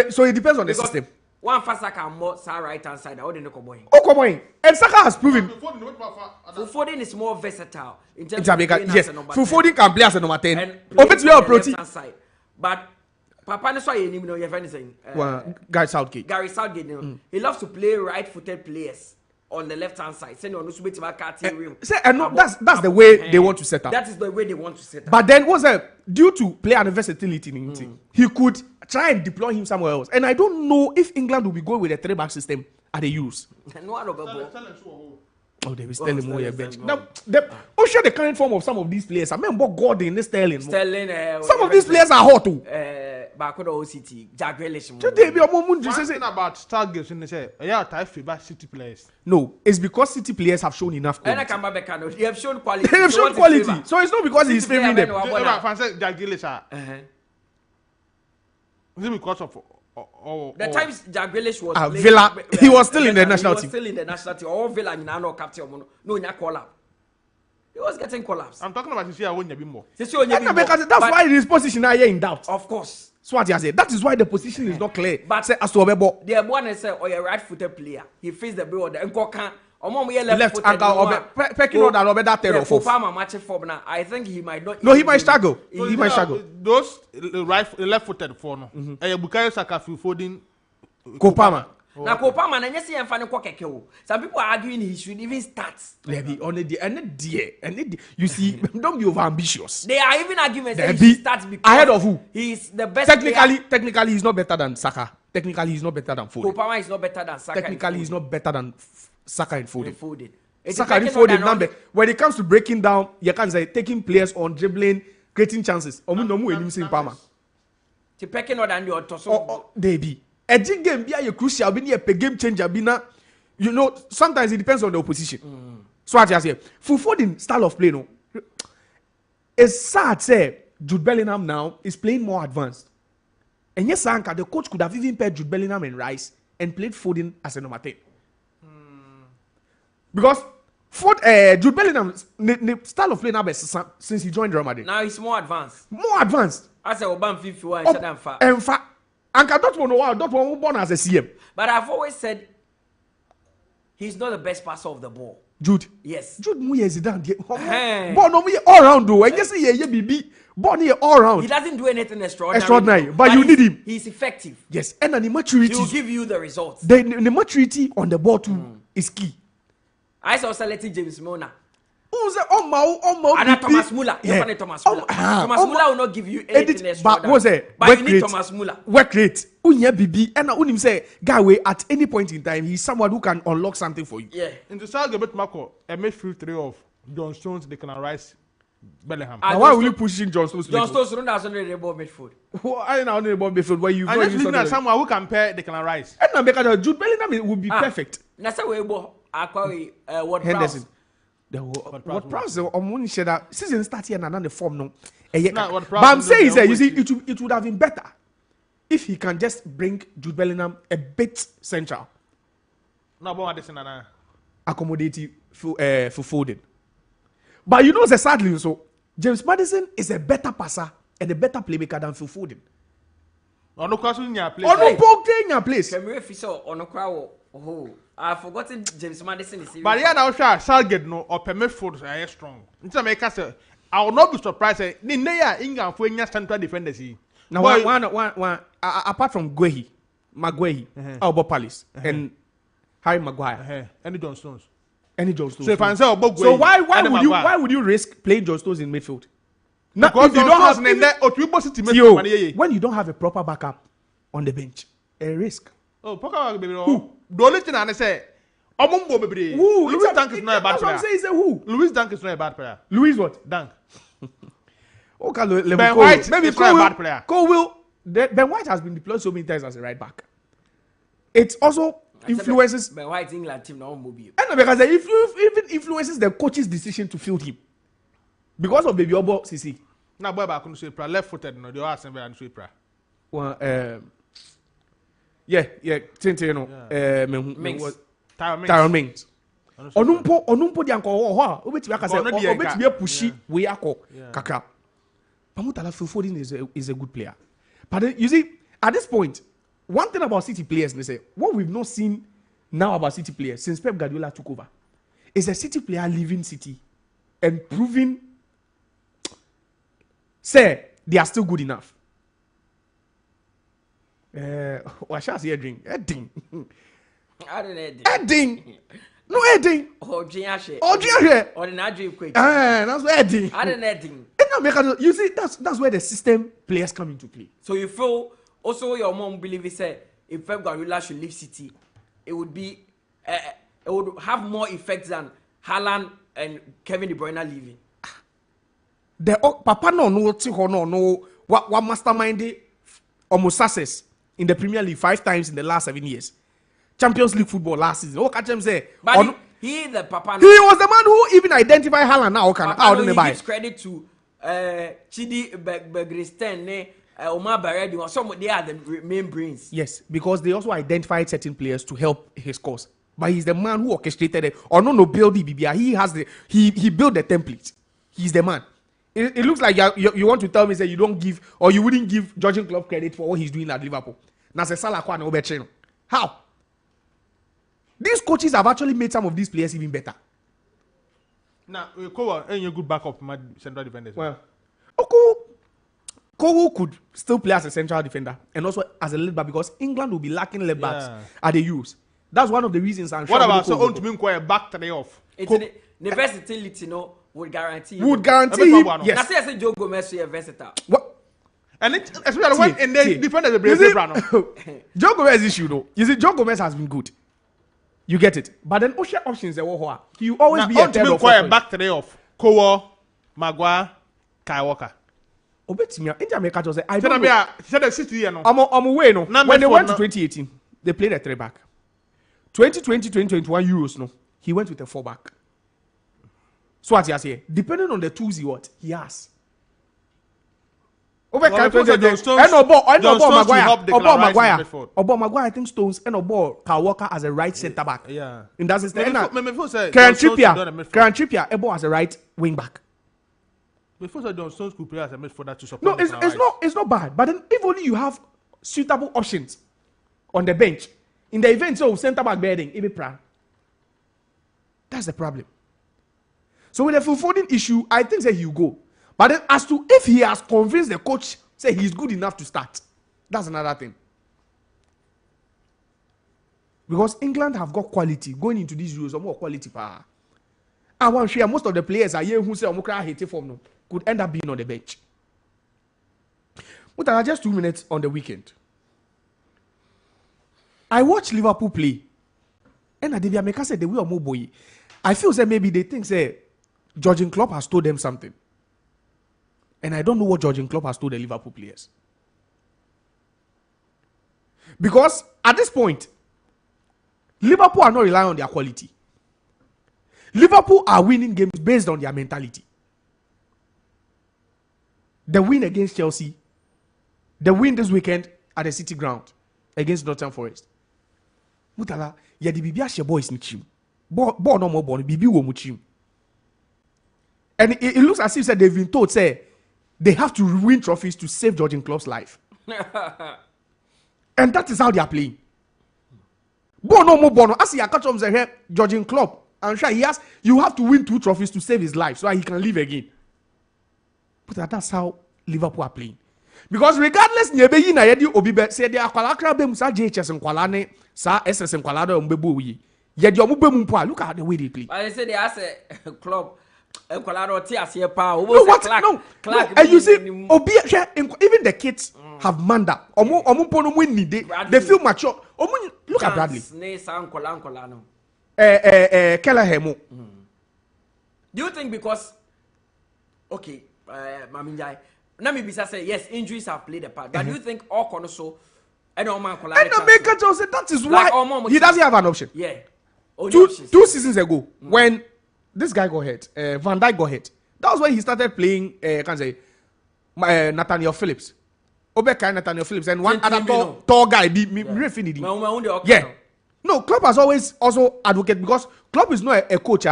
So it depends on the system. One for Saka more right hand side. I wouldn't know. Okoboy. And Saka has proven. Foden is more versatile in terms of yes. Foden can play as a number 10. And play on side. But Papa is why you know you're anything. Gary Southgate. He loves to play right-footed players on the left-hand side. That's the way they want to set up. That is the way they want to set up. But then due to player versatility, he could try and deploy him somewhere else. And I don't know if England will be going with a 3-back system at the Euros. Oh, they will Sterling more your bench. Now, show the current form of some of these players. I remember Gordon and Sterling. Some of these players are hot too. Bakoda OCT, Jack Grealish. Today, be a moment. Something about Stargates in the say, yeah, type FIBA City players. No, it's because City players have shown enough quality. And I come back, they have shown quality. They have shown quality. So it's not because he's favoring them. Jack Grealish. Is it because of the times Jack Grealish was playing, Villa, he was still in the national team. Still in the national team. All Villa, you know, captain. No, call up. He was getting collapsed. I'm talking about this year. I won't be more. That's why his position are here in doubt. Of course. So what you say? That is why the position is not clear. But say as to Obebo, the one say, "Oh, you're right-footed player. He faced the ball. The Nko can. Left ankle. Pecking on that that terror for. I think he might not. No, he might struggle. He might struggle. Those left-footed for no. Bukayo Saka, Foden, Kopama. Now Kopama, and yes, I'm finding 𝐾𝐂𝐿. Some people are arguing he should even start. Maybe on the you see, don't be over ambitious. They are even arguing that he starts because ahead of who? He's the best. Technically, he's not better than Saka. Technically, he's not better than Foden. Kopama is not better than Saka. Technically, he's not better than Saka and Foden. Saka and Foden number. When it comes to breaking down, you can say taking players on dribbling, creating chances. Baby. A game be a crucial, be a game changer, be na. You know, sometimes it depends on the opposition. So what you say? Foden style of play, no. It's sad say Jude Bellingham now is playing more advanced. And yes, Anka, the coach could have even paired Jude Bellingham and Rice and played Foden as a number 10. Because Jude Bellingham's style of play now since he joined Real Madrid. Now he's more advanced. More advanced. I said Obama 51 and in fact, Anka don't born as a CM. But I've always said he's not the best passer of the ball. Jude. Yes. Jude Muye Zidane. Ball no all round though. I guess he BB. Ball all round. He doesn't do anything extraordinary. But you need him. He's effective. Yes. And the maturity. He will give you the results. The maturity on the ball too is key. I saw selecting James Milner. And Thomas Muller. Thomas Muller will not give you anything extraordinary. But you need Thomas Muller. Work rate. BB. And unim say, Gawe, at any point in time, he's someone who can unlock something for you. Yeah. In the start of Marco, a midfield three of John Stones, they can Rice, Bellingham. Now why will you push in John Stones? John Stones doesn't only about midfield. I know only about midfield where you've got someone who can pair they can Rice. And now because Jude Bellingham would be perfect. That's the way what Henderson. What Prowse on share that season start here and the form no. But I'm saying is you see it would have been better if he can just bring Jude Bellingham a bit central. No, but this na accommodate for Foden. But you know the sadly so James Maddison is a better passer and a better playmaker than Phil Foden. On no place. Can we feel on crowd? Oh, I've forgotten James Maddison is. But yeah, now Southgate no or permit for are strong. Into make us I will not be surprised. Nineya England for any central defenders. Now one apart from Maguire, Alba Palace and Harry Maguire, any John Stones. So if I say why would you risk playing John Stones in midfield? Because you don't have when you don't have a proper backup on the bench, a risk. Oh, who? The only thing I say, Louis Dunk is not a bad player. Who? Louis Dunk is not a bad player. Louis what? Dunk. Okay, Ben White maybe is not a bad player. Ben White has been deployed so many times as a right back. It also influences. Ben White England team now mobile. And because it even influences the coach's decision to field him because of Baby Obo Sisi. Now boy back on the left-footed. No, they are assembly and sweeper. Well, yeah, Mings. Tyron Mings. Onumpo di anko ho obetimi aka say obetimi pushi we akọ kakra. Mutala is a good player. But then, you see, at this point, one thing about City players, they say, what we've not seen now about City players since Pep Guardiola took over is a City player leaving City and proving, say, they are still good enough. What shall I say? Edding. I don't know. Edding. No Edding. Oh, Jiashe. Or the Nadri quick. That's what Edding. I don't know. You see, that's where the system players come into play. So you feel also your mom believe he said if Pep Guardiola should leave City, it would be it would have more effect than Haaland and Kevin De Bruyne leaving. The Papa no what mastermind almost success in the Premier League 5 times in the last 7 years. Champions League football last season. What catch him say? But he the Papa. He was the man who even identified Haaland now. He gives credit to Chidi Bergsten, Omar Baredi. Some they are the main brains. Yes, because they also identified certain players to help his cause. But he's the man who orchestrated it. Or no build the BBI. He has he built the template. He's the man. It looks like you want to tell me that you don't give or you wouldn't give Jurgen Klopp credit for what he's doing at Liverpool. How? These coaches have actually made some of these players even better. Now, Kowa ain't a good backup my central defenders. Well, Kowu could still play as a central defender and also as a left back because England will be lacking left backs at the Euros. That's one of the reasons I'm sure. What about so on to me back today off? It's the versatility, no, would guarantee him. Yes. I say Joe Gomez is versatile. What? And it, especially when and they defended the Brazil brand. Joe Gomez issue though. You see, Joe Gomez has been good. You get it. But then Osha options they were you always be a third of back today off. Kowa, Maguire, Kyle Walker. Obetimia, Jamaica just say I don't know. Said the City no. I'm away no. When they went to 2018, they played a 3-back. 2020, 2021 Euros no. He went with a 4-back. So what he has here, depending on the tools he has. Over Maguire, I think Stones and Kyle Walker as a right centre back. Yeah. In that sense, Kieran Trippier, Ebo as a right wing back. Before John Stones could play as a midfielder to support. No, it's not bad. But then if only you have suitable options on the bench in the event of centre back bedding, it be prime. That's the problem. So with the fulfilling issue, I think that he'll go. But then as to if he has convinced the coach, say he's good enough to start, that's another thing. Because England have got quality going into these Euros, more quality power. And one share most of the players are here who say Omokra hate form no could end up being on the bench. But just 2 minutes on the weekend. I watched Liverpool play, and Adivia Meka said the way of boy. I feel that maybe they think say Jurgen Klopp has told them something. And I don't know what Jurgen Klopp has told the Liverpool players. Because at this point, Liverpool are not relying on their quality. Liverpool are winning games based on their mentality. The win against Chelsea, the win this weekend at the City ground against Nottingham Forest. Mutala, ya di bibi ashe boys ni chim. Ball no more ball, bibi wo mu chim. And it looks as if said they've been told say they have to win trophies to save Jurgen Klopp's life. And that is how they are playing. Bono. As you catch up here, Jurgen Klopp, I'm sure you have to win 2 trophies to save his life so that he can live again. But that's how Liverpool are playing. Because regardless, Nyebeyi na yedi obibe say they are kwalakra be musa JHS nkwala ne sa SS nkwala do mbebo wi. Yedi omube mu mpo look at the way they play. But they say they ask a club nkwala do ti ase pa. No. And you see even the kids have manda. Omo mpo no win they feel mature. Look at Bradley. Ne sa nkwala no. 𝐾𝐂𝐿. Do you think because okay, Maminjai. Let me be say yes, injuries have played a part. But do you think all corners so and Maker said that is why he doesn't have an option. Yeah. Two seasons ago, when this guy got hurt, Van Dijk got hurt. That was when he started playing. Can say Nathaniel Phillips, Obeka Nathaniel Phillips, and one other tall guy. Yeah. No, Klopp has always also advocate because Klopp is not a coach.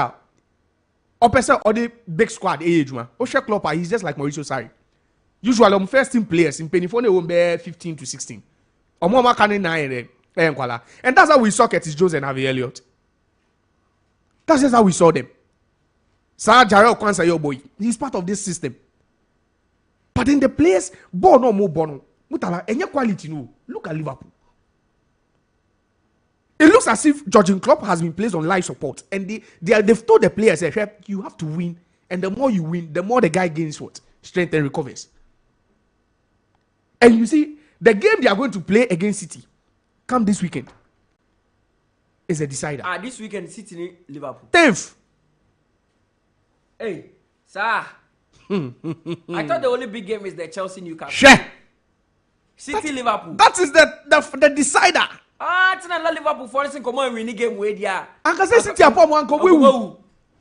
Opposite or the big squad age man. Osha Klopp, he's just like Mauricio Sarri. Usually, first team players in Penifone will be 15 to 16. Or more can 9 and that's how we saw Curtis Jones and Harvey Elliott. That's just how we saw them. Sir Jarrell Kwanzaa, your boy, he's part of this system. But in the players, born or more born, Mutala, any quality no. Look at Liverpool. It looks as if Jurgen Klopp has been placed on life support, and they've told the players, you have to win, and the more you win, the more the guy gains what strength and recovers. And you see, the game they are going to play against City, come this weekend, is a decider. This weekend, City Liverpool. 10th. Hey, sir. I thought the only big game is the Chelsea Newcastle. Share. City Liverpool. That is the decider. It's not Liverpool for instance. Come on, win the game with ya. I can say City upon one come we.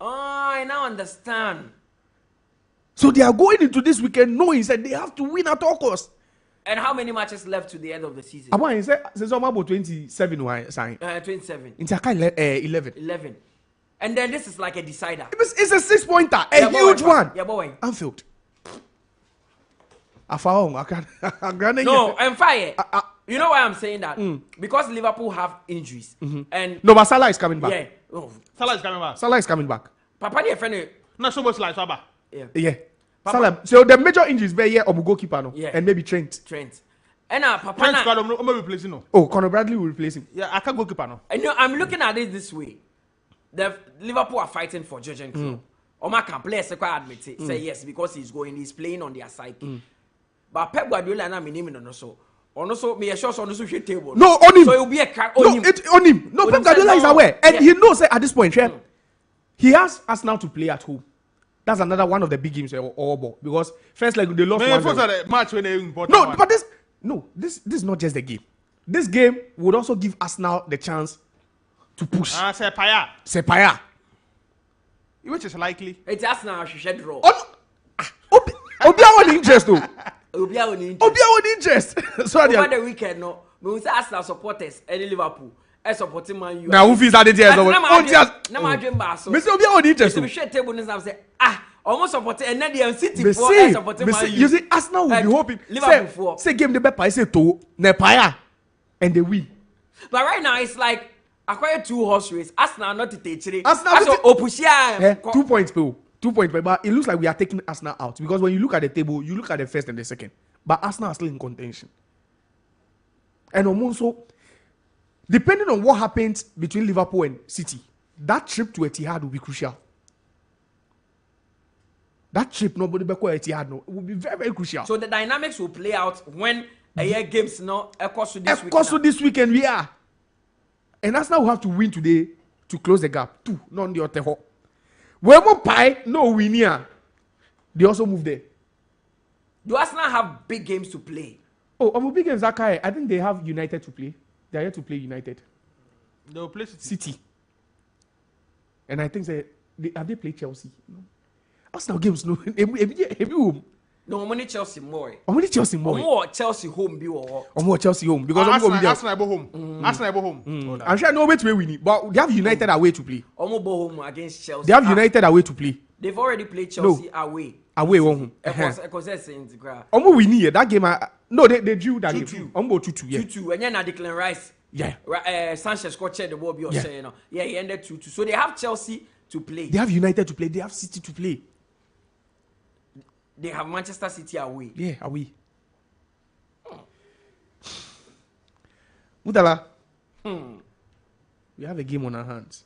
I now understand. So they are going into this weekend knowing that they have to win at all costs. And how many matches left to the end of the season? I want to say about 27 why sign. 27. It's 11. 11. And then this is like a decider. It's a 6-pointer, a huge one. Yeah, boy. Anfield. No, I'm fire. You know why I'm saying that? Because Liverpool have injuries. And no, but Salah is coming back. Yeah. Oh. Salah is coming back. Salah is coming back. Papa, dear friend. Not so much like Salah. Yeah. Salah. So the major injuries be here of goalkeeper no, yeah. And maybe Trent. And Papa. Trent squad I'm replacing no. Oh, Conor Bradley will replace him. Yeah, I can't goalkeeper no. And I'm looking at it this way. The Liverpool are fighting for Jurgen Klopp. Oma can play admit it. Say yes because he's playing on their psyche. But Pep Guardiola na me name no so. Also, me sure on the table. No, on him. So it'll be a crack on him. On him. No, Pep Guardiola is aware. And he knows at this point, he has us now to play at home. That's another one of the big games all because first like they lost one. Match when they important. No, but this is not just the game. This game would also give Arsenal the chance to push. Sepaya. Which is likely. It's Arsenal should draw. Obia on interest though. Obia on interest. So over the weekend, no, we say Arsenal supporters any Liverpool. I supporting Man U. Now who feels that the tears over? Na ma dream ba so. Me say Obia on interest. We share table and say almost supporting and then the City for supporting Man U. You see Arsenal will be hoping. Liverpool say game the better say to ne paya and they win. But right now it's like acquire 2 horse race. Arsenal not to take it. Arsenal opushia 2 points per. 2 points, but it looks like we are taking Arsenal out because when you look at the table, you look at the first and the second, but Arsenal are still in contention. And also, depending on what happens between Liverpool and City, that trip to Etihad will be crucial. That trip, nobody back to Etihad, no, will be very, very crucial. So the dynamics will play out when a year games no equals to this weekend. We are, and Arsenal will have to win today to close the gap. 2, not the other. When we pie, no win here. They also move there. Do Arsenal have big games to play? Oh, big games, Akai. I think they have United to play. They are yet to play United. They will play City. And I think have they played Chelsea? No. Arsenal games, no. No, only Chelsea more. Only Chelsea more. More Chelsea home be or more Chelsea home because Arsenal home. Arsenal home. I'm sure no way to win it, but they have United away to play. Almost home against Chelsea. They have United away to play. They've already played Chelsea away. Away home. Almost win here. That game. No, they drew that game. Almost 2-2. Yeah. 2-2. And then Declan Rice. Yeah. Sanchez got the ball. Yeah, he ended 2-2. So they have Chelsea to play. They have United to play. They have City to play. They have Manchester City away. Yeah, away. Mutala. We have a game on our hands.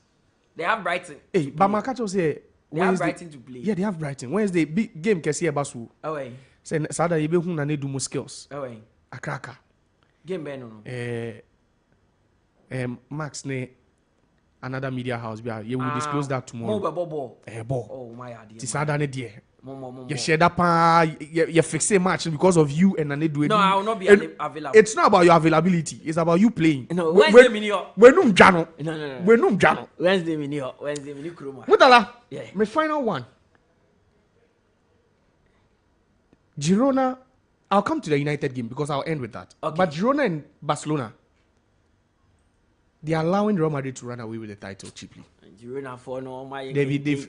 They have Brighton. Hey, but Makacho say they have Brighton to play. Yeah, they have Brighton. Wednesday big game 𝐾𝐶 Basu. Away. Say Sada yebe hu na ne do mo skills. Away. Akraka. Game be no. Max ne another media house we will disclose that tomorrow. Ball. Ball. Oh my idea. Ti Sada ne die. You share that you fix a match because of you and then they do it. No, I will not be available. It's not about your availability. It's about you playing. No, Wednesday minio. No. Wednesday minio Kuruma. Mutala. Yeah. My final one. Girona. I'll come to the United game because I'll end with that. Okay. But Girona and Barcelona, they are allowing Real Madrid to run away with the title cheaply. Girona for no my. At this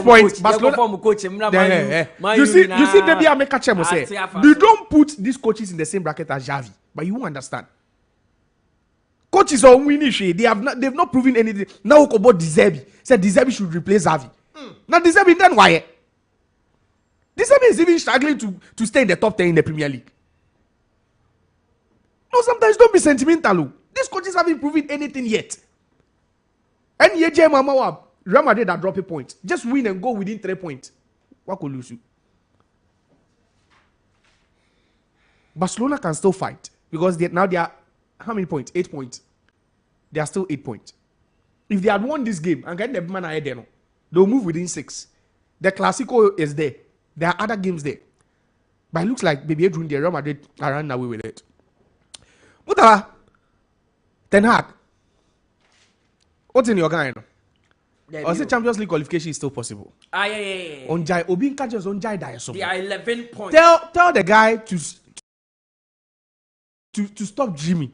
point, Barcelona. You see, they are make a say. They don't put these coaches in the same bracket as Xavi, but you won't understand. Coaches are winning shit. They've not proven anything. Now about De Zerbi. Said De Zerbi should replace Xavi. Now De Zerbi then why? De Zerbi is even struggling to stay in the top 10 in the Premier League. No, sometimes don't be sentimental. These coaches haven't proven anything yet. And Yeje Mama, Real Madrid are dropping points. Just win and go within 3 points. What could lose you? Barcelona can still fight because now they are how many points? 8 points. They are still 8 points. If they had won this game and get the man ahead, they'll move within 6. The Clasico is there. There are other games there. But it looks like Baby Adrian, the Real Madrid are running away with it. Mutala, Ten Hag, what's in your guy? Or say Champions League qualification is still possible? Yeah. Onjai, Obinka just Onjai Dayaso. They are 11 points. Tell the guy to stop dreaming.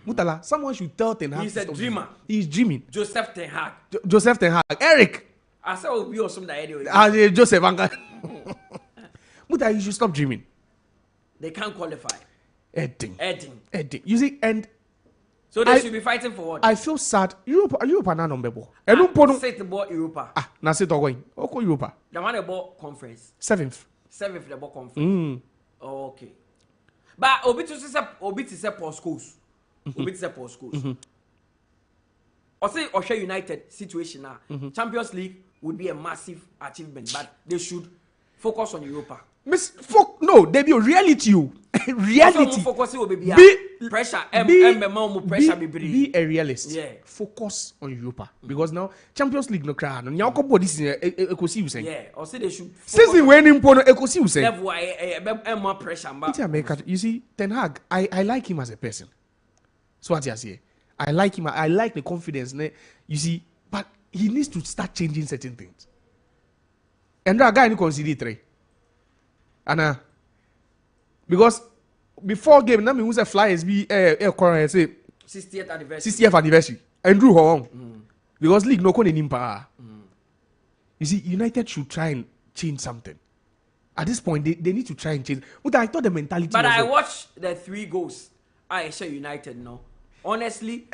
Mutala, someone should tell Ten Hag. He's a dreamer. He's dreaming. Joseph Ten Hag. Joseph Ten Hag. Eric. I said Obi or something anyway. Joseph Anga. Mutala, you should stop dreaming. They can't qualify. Edding. You see, and so they should be fighting for what? I feel sad. Europe are not on ball. Set the ball Europa. Now sit going. Okay, Europa. The one about conference. 7th the ball conference. Oh, okay. But Obi to say post schools. Obi to say post schools. Or say Osha United situation now. Champions League would be a massive achievement, but they should focus on Europa. No, there be a reality. Reality. Be pressure. Be a realist. Yeah. Focus on Europa because now Champions League no cry. No, couple this is ekosi you saying. Yeah. Or say they should. Season when important ekosi you saying. Level more pressure. You see, Ten Hag, I like him as a person. So what you say? I like him. I like the confidence. You see, but he needs to start changing certain things. And that guy you consider 3. And because before game, now me who say flyers be say 60th anniversary. 60th anniversary. Andrew Hong. Because league no kon nimpa. You see, United should try and change something. At this point, they need to try and change. But I thought the mentality. But I watched the 3 goals. I say United no. Honestly,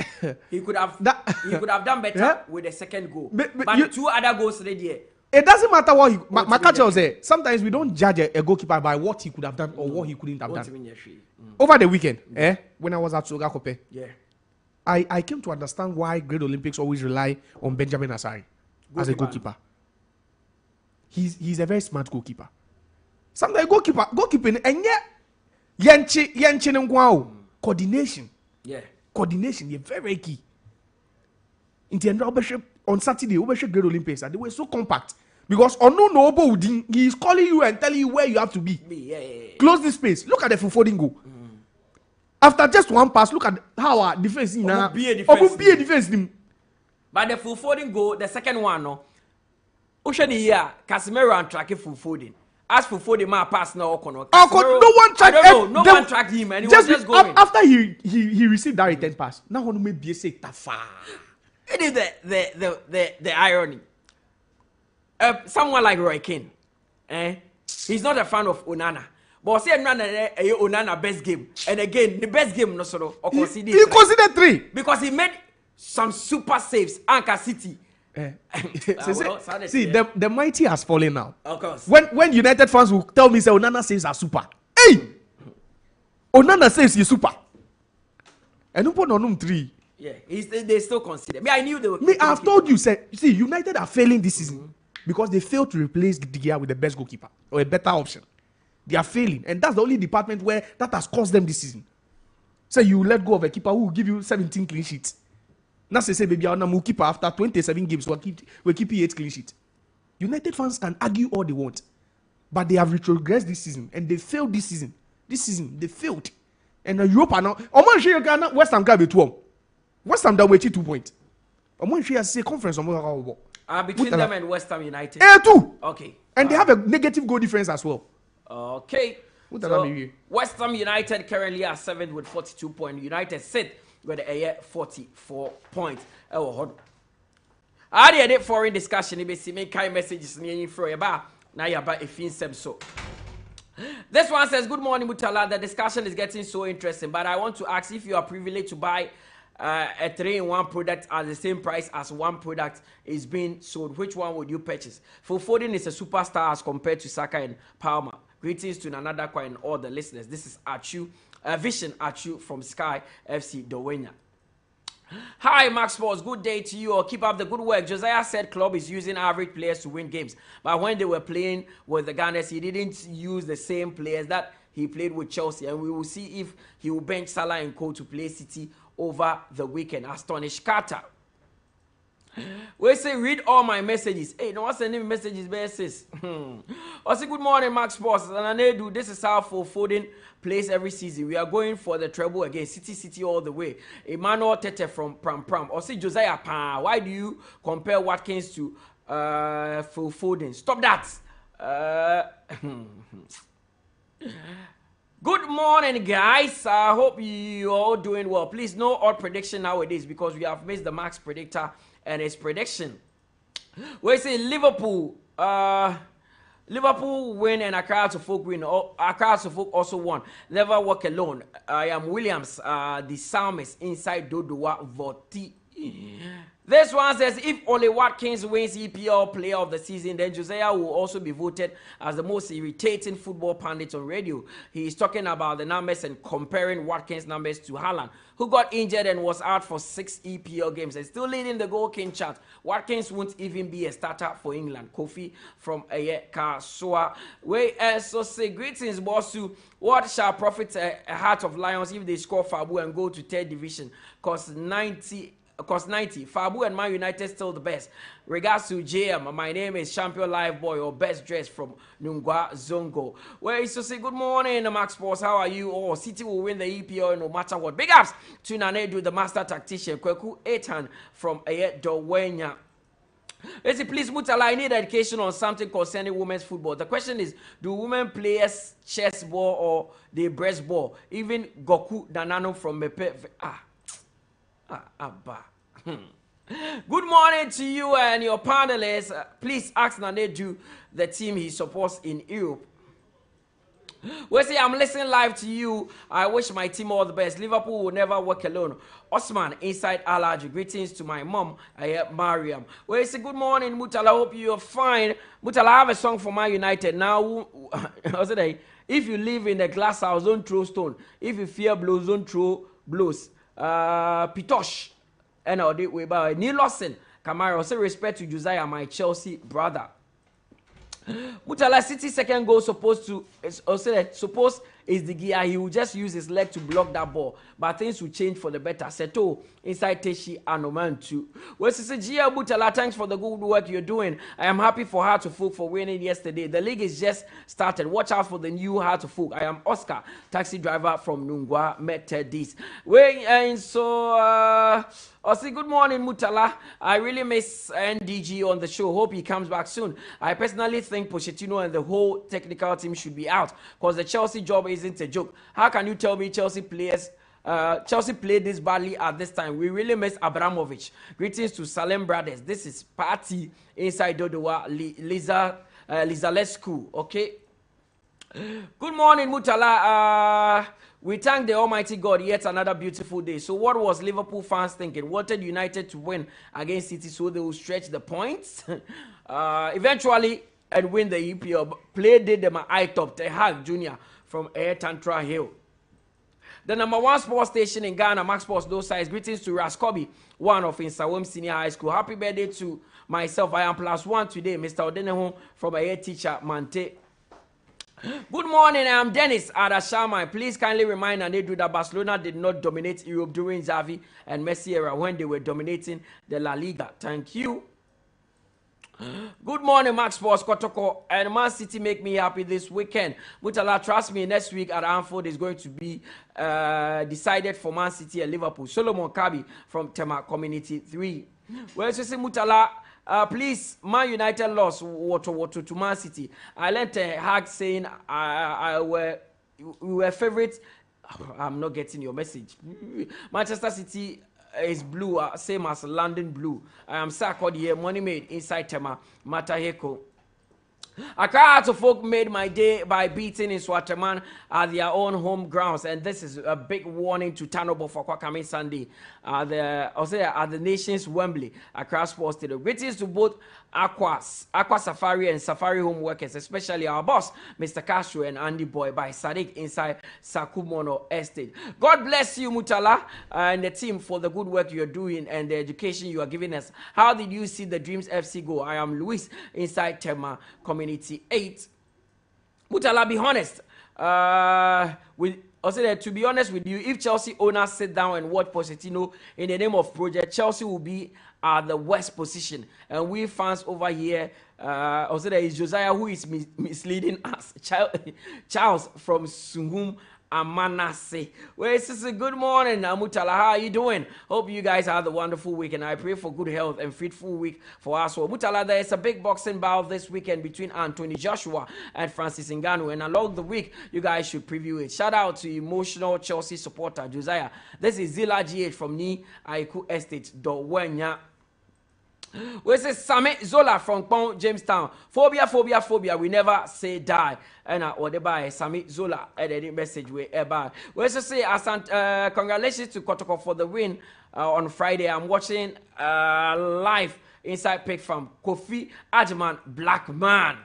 he could have done better with the second goal. But 2 other goals already. It doesn't matter what he. My catch will say. Sometimes we don't judge a goalkeeper by what he could have done or what he couldn't have done. Over the weekend, when I was at 𝐒𝐏𝐿, I came to understand why great Olympics always rely on Benjamin Asari as a goalkeeper. He's a very smart goalkeeper. Sometimes goalkeeping and coordination. Yeah. Coordination is very, very key. In the end, on Saturday, Great Olympics, and they were so compact. Because he is calling you and telling you where you have to be. Close this space. Look at the forwarding goal. After just one pass, look at how our defense is now. Be a defense. But the full forwarding goal, the second one, no. Ocean here, Casemiro and track full forwarding. As for Foden, my pass now, no one tracked. No one tracked him, and he was just going. After he received that return pass, now on may be a say tafa. It is the irony. Someone like Roy Keane, he's not a fan of Onana. But say Onana best game, and again the best game no sort of consider. He considered 3 because he made some super saves. Anchor City. See, the mighty has fallen now. Of course. When United fans will tell me say Onana saves are super. Hey, Onana saves is super. And you put on 3. Yeah, they still consider. I knew they were. I've told you, see, United are failing this season because they failed to replace De Gea with the best goalkeeper or a better option. They are failing, and that's the only department where that has cost them this season. So you let go of a keeper who will give you 17 clean sheets. Now say baby, we'll keep after 27 games, we'll keep 8 clean sheet. United fans can argue all they want, but they have retrogressed this season and they failed this season. This season they failed. And Europe are now. West Ham can be 2. West Ham that way 2 points. Say conference between them and West Ham United. 2. Okay. And they have a negative goal difference as well. Okay. So, West Ham United currently are 7th with 42 points. United sit with a 44 points. I did foreign discussion. You see me kind messages near for a bar. Now you're about a fin so. This one says, good morning, Mutala. The discussion is getting so interesting, but I want to ask if you are privileged to buy a 3-in-1 product at the same price as one product is being sold. Which one would you purchase? Foden is a superstar as compared to Saka and Palmer. Greetings to another Quaye and all the listeners. This is Achu, Vision Achu from Sky FC Dowenya. Hi, Max Sports. Good day to you. Or keep up the good work. Josiah said club is using average players to win games. But when they were playing with the Gunners, he didn't use the same players that he played with Chelsea. And we will see if he will bench Salah and Co to play City over the weekend. Astonished Carter. We say read all my messages. Hey, no one sending me messages basis. I say good morning, Max Sports. And I do this is how Foden plays every season. We are going for the treble again. City all the way. Emmanuel Tete from Pram. I say Josiah Pan. Why do you compare Watkins to Foden? Stop that. Good morning, guys. I hope you all doing well. Please, no odd prediction nowadays because we have missed the Max Predictor and his prediction. We say Liverpool win and Accra to Folk win. Accra to Folk also won. Never walk alone. I am Williams, the psalmist inside Dodowa Voti. This one says, if Ole Watkins wins EPL Player of the Season, then Josiah will also be voted as the most irritating football pundit on radio. He is talking about the numbers and comparing Watkins' numbers to Haaland, who got injured and was out for 6 EPL games and still leading the goal king chart. Watkins won't even be a starter for England. Kofi from 𝐋𝐂𝐊. We also say, greetings, Bossu. What shall profit a Heart of Lions if they score Fabu and go to 3rd division? Cost 90. Fabu and Man United still the best. Regards to JM, my name is Champion Live Boy or Best Dressed from Nungwa Zongo. Where is to say good morning, Max Sports. How are you? Oh, City will win the EPL no matter what. Big ups to Nanedu, the master tactician. 𝐾𝐂𝐊 from Dowenya. Please, Mutala, I need education on something concerning women's football. The question is, do women players chess ball or they breast ball? Even Goku Danano from Mepe. Abba. Good morning to you and your panelists. Please ask Nanedu the team he supports in Europe. We say I'm listening live to you. I wish my team all the best. Liverpool will never walk alone. Osman inside Alaji. Greetings to my mom, Mariam. We say good morning, Mutala. Hope you're fine. Mutala, I have a song for Man United now. If you live in a glass house, don't throw stone. If you fear blows, don't throw blows. Pitosh and all the way by Neil Lawson Kamara. Also respect to Josiah, my Chelsea brother. Mutala City second goal supposed is the gear. He will just use his leg to block that ball, but things will change for the better. Seto inside Teshi Anoman too. Well, Sister Gia Mutala, thanks for the good work you're doing. I am happy for Heart of Folk for winning yesterday. The league is just started. Watch out for the new Heart of Folk. I am Oscar, taxi driver from Nungwa Methodist. I say good morning, Mutala. I really miss NDG on the show. Hope he comes back soon. I personally think Pochettino and the whole technical team should be out because the Chelsea job isn't a joke. How can you tell me Chelsea played this badly at this time? We really miss Abramovich. Greetings to Salem Brothers. This is Party inside Dodowa Lizalescu. Okay. Good morning, Mutala. We thank the Almighty God yet another beautiful day. So what was Liverpool fans thinking? Wanted United to win against City so they will stretch the points. Eventually, and win the EPL. Play did them eye top. 𝐻𝐿 Jr. from Air Tantra Hill. The #1 sports station in Ghana, Max Sports, those sides. Greetings to Raskobi, one of Insawam Senior High School. Happy birthday to myself. I am +1 today. Mr. Odeneho from Air Teacher Mante. Good morning, I'm Dennis Adashama. Please kindly remind Anedu that Barcelona did not dominate Europe during Xavi and Messi era when they were dominating the La Liga. Thank you. Good morning, Max Sports Kotoko. And Man City make me happy this weekend. Mutala, trust me, next week at Anfield is going to be decided for Man City and Liverpool. Solomon Kabi from Tema Community 3. Well, you say Mutala, please, Man United lost water to Man City. I learned a hack saying we were favorites. I'm not getting your message. Manchester City is blue, same as London blue. I am Sakod here, money made inside Tema, Mataheko. Accra to folk made my day by beating in Swaterman at their own home grounds, and this is a big warning to Tanobo for coming Sunday at the nation's Wembley. Accra Sports Stadium. Greetings to both Aqua Safari and Safari home workers, especially our boss, Mr. Castro and Andy Boy by Sadiq inside Sakumono Estate. God bless you, Mutala, and the team for the good work you're doing and the education you are giving us. How did you see the Dreams FC go? I am Luis inside Tema Community 8. Mutala, be honest. To be honest with you, if Chelsea owners sit down and watch Pochettino in the name of project, Chelsea will be at the worst position. And we fans over here, it's Josiah who is misleading us. Charles from Sungum Amanase. Well, it's a good morning, Mutala. How are you doing? Hope you guys had a wonderful week, and I pray for good health and fruitful week for us. Well, Mutala, there is a big boxing bout this weekend between Anthony Joshua and Francis Ngannou, and along the week, you guys should preview it. Shout out to emotional Chelsea supporter Josiah. This is Zilla GH from 𝐂𝐿𝐕𝐄 Estate, Dowenya. We say Sami Zola from Pong Jamestown. Phobia. We never say die. And whatever Sami Zola edited message we ever. We say congratulations to Kotoko for the win on Friday. I'm watching live inside Pig Farm. Kofi Ajman, black man.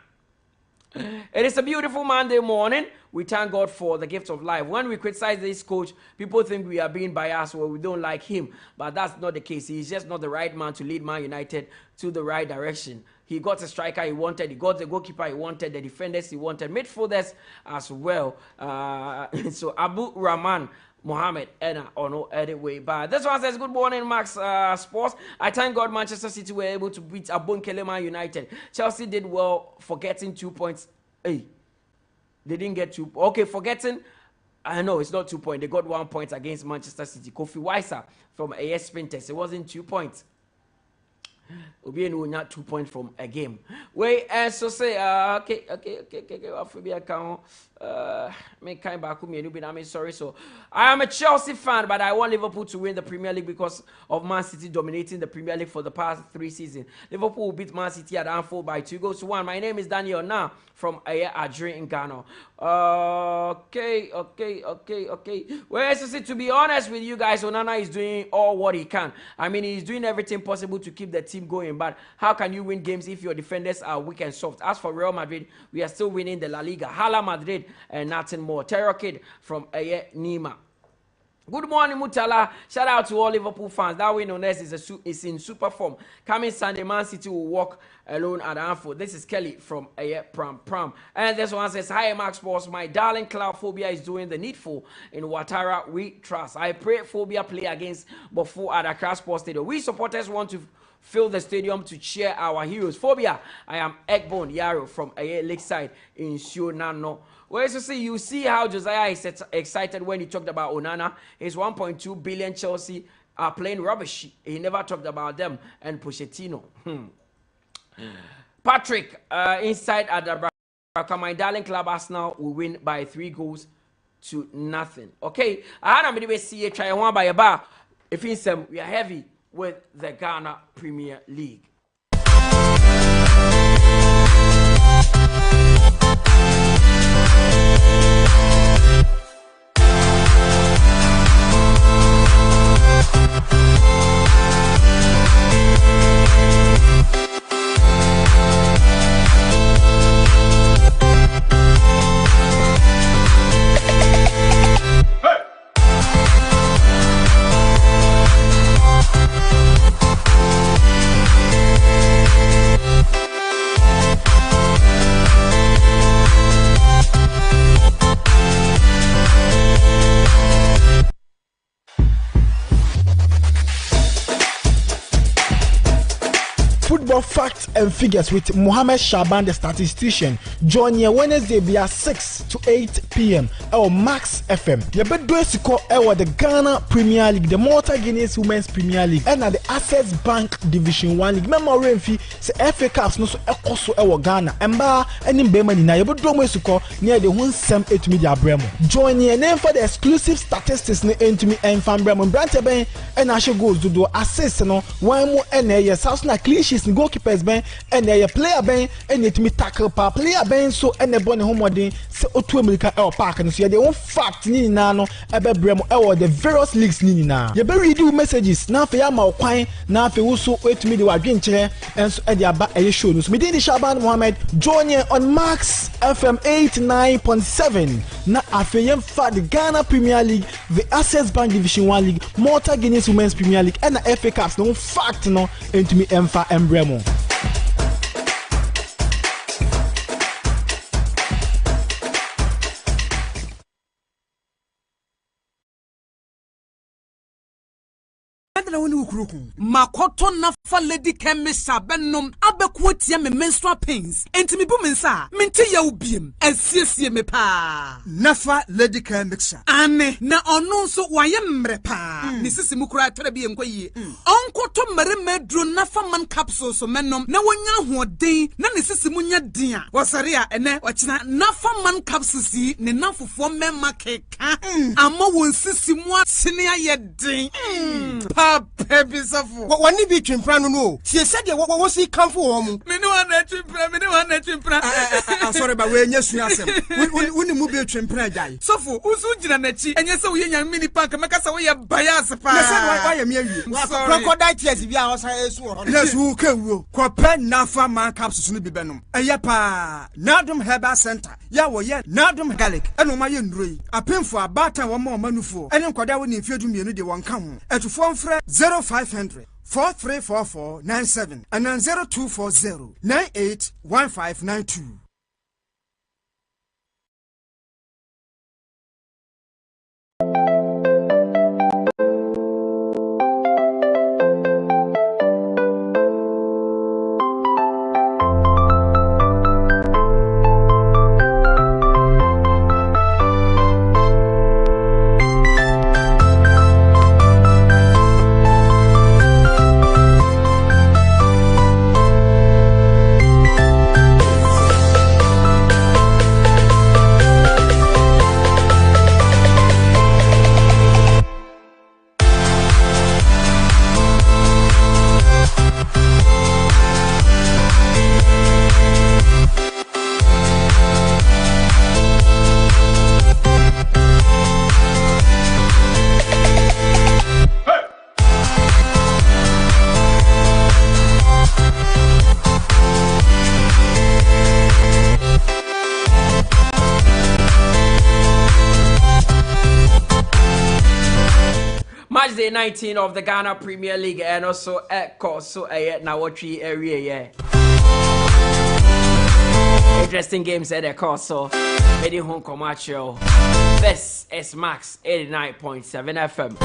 It is a beautiful Monday morning. We thank God for the gift of life. When we criticize this coach, people think we are being biased or we don't like him. But that's not the case. He's just not the right man to lead Man United to the right direction. He got a striker he wanted. He got the goalkeeper he wanted. The defenders he wanted. Midfielders as well. So Abu Rahman Mohammed Ena Ono anyway. But this one says, good morning, Max Sports. I thank God Manchester City were able to beat 𝐒𝐿𝐕𝐄 Man United. Chelsea did well for getting 2 points. Hey, they didn't get 2. Okay, forgetting. I know it's not 2 points. They got 1 point against Manchester City. Kofi Weiser from AS Sprinters. It wasn't 2 points. Obienu not 2 points from a game. Wait, and so say, okay. I'm sorry. So I am a Chelsea fan, but I want Liverpool to win the Premier League because of Man City dominating the Premier League for the past 3 seasons. Liverpool will beat Man City at Anfield by 2-1. My name is Daniel now from Adri in Ghana. Okay. Well, to be honest with you guys, Onana is doing all what he can. I mean, he's doing everything possible to keep the team going, but how can you win games if your defenders are weak and soft? As for Real Madrid, we are still winning the La Liga. Hala Madrid and nothing more. Terror Kid from Nima. Good morning, Mutala. Shout out to all Liverpool fans. That win on us is in super form. Coming Sunday, Man City will walk alone at Anfield. This is Kelly from Pram. And this one says, hi, Max Sports. My darling club Phobia is doing the needful in Ouattara. We trust. I pray Phobia play against Bofo at Accra Sports Stadium. We supporters want to fill the stadium to cheer our heroes. Phobia, I am Egbon Yaro from Lakeside in Sionano. Well, you see how Josiah is excited when he talked about Onana. His 1.2 billion Chelsea are playing rubbish. He never talked about them. And Pochettino. Patrick, inside at the my darling club Arsenal will win by 3-0. Okay, I had a see try one by a bar. If we are heavy with the Ghana Premier League. facts and figures with Mohammed Shaban, the statistician. Join here Wednesday via 6 to 8 p.m. Our Max FM. Yebedo Siko the Ghana Premier League, the Malta Guinness Women's Premier League, and the Access Bank Division 1 League. Remember Renfi say FA Cups no so ekoso Ghana. Emba any Bema na yebedo Siko near the one sem 8 media bremo. Join here name for the exclusive statistics ne entumi enfam bremo. Brante ben and I should goals do assist no one more and South na clean sheets goalkeepers ben and player ben and it me tackle pa player ben so and the bonne homodin se otu America park and so they won fact ni na no ebe bremo the various leagues ni na ye be read you messages na fe ya ma okwan na fe wo so etumi de wadwen kire and so e de aba e show no so me dey Shaban Mohammed join on Max FM 89.7 na afeyem fa the Ghana Premier League, the Access Bank Division 1 League, Malta Guinness Women's Premier League and the FA Cups no fact no entumi emfa embremo. Makoto na fa Lady Kemisa bennom abekuotia me menstrual pains enti me bu mensa mente ya ubiem asiesie me pa nafa Lady Kemisa ane na ono nso waye mre pa ne sisi mukura tere bi enkoyie onkoto mare medro nafa man capsule so mennom na wonya hoden na ne sisi munya din a wasare a ene wakina nafa man capsule si ne nafofo memma keka ama won sisi mu atene aye din Pepi Safu. What one be Chimpran no? She said, what was he come for? Me no one that Chimpran. Sorry, but when yes, we ask him. When the movie Chimpran die. Safu, who's Uji and yes, we young mini park, make us away a bias. Why am you? Crocodile tears if you are yes, who can Quapen Nafa man capsules to be benum. A yapa, Nadum Herbal Center. Yawa yet, Nadum Gallic, and my Yundri. A pin for a batter one more manufo. And then Quadawan in Field Community one come. At 0500 434497 and then 0240 981592. Day 19 of the Ghana Premier League and also 𝐒𝐿𝐄 now what area interesting games at 𝐒𝐿𝐄 so very home commercial this is Max 89.7 FM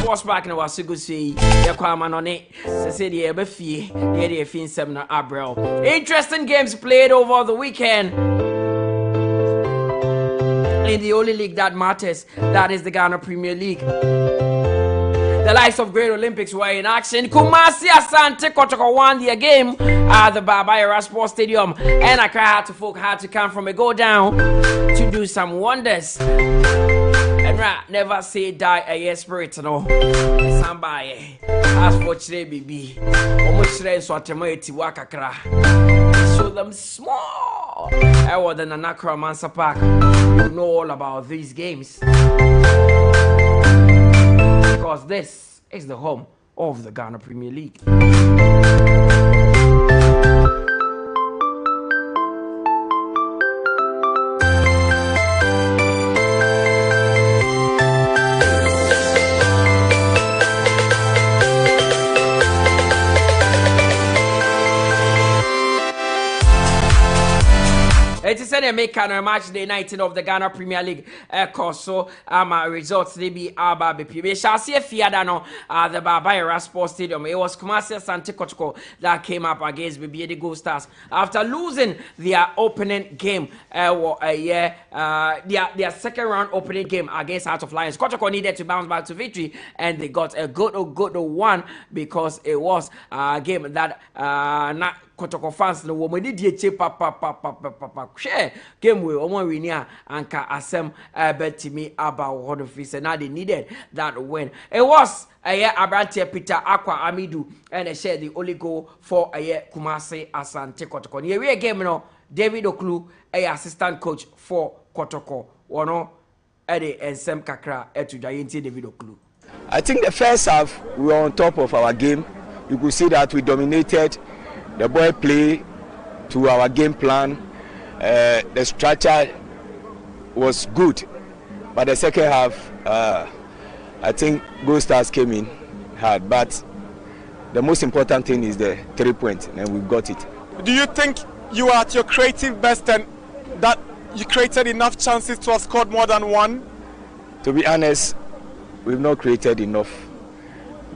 sports back in Wasugusi yakwaman on it say the ebefie the fin 7 April interesting games played over the weekend in the only league that matters, that is the Ghana Premier League. The likes of Great Olympics were in action. Kumasi Asante Kotoko won their game at the Baba Sports Stadium. And Accra had to come from a go down to do some wonders. And never say die a yes spirit no. Somebody as for today baby. Almost today so atemeti wakakra. Show them small. I was in an Accra Mansa Park. You know all about these games. Because this is the home of the Ghana Premier League. It is a make a match day 19 of the Ghana Premier League course. So results they be Aba BP. We shall see a Fiadano the Barbaira Sports Stadium. It was Kumasi Asante Kotoko that came up against BBA Gold Stars after losing their opening game. Their second round opening game against Heart of Lions. Kotoko needed to bounce back to victory, and they got a good one because it was a game that not Kotoko fans no woman did share game we omo winia anka asem betimi about what of it, and now they needed that win. It was Abrantia Peter Aqua Amidu and they shared the only goal for Kumasi Asante Kotoko. Near game no David Oklu assistant coach for Kotoko. Wono Eddie and Sem Kakra to Gianti David Oklu. I think the first half we were on top of our game. You could see that we dominated. The boy play to our game plan. The structure was good, but the second half, I think Gold Stars came in hard. But the most important thing is the 3 points, and we got it. Do you think you are at your creative best and that you created enough chances to have scored more than one? To be honest, we've not created enough.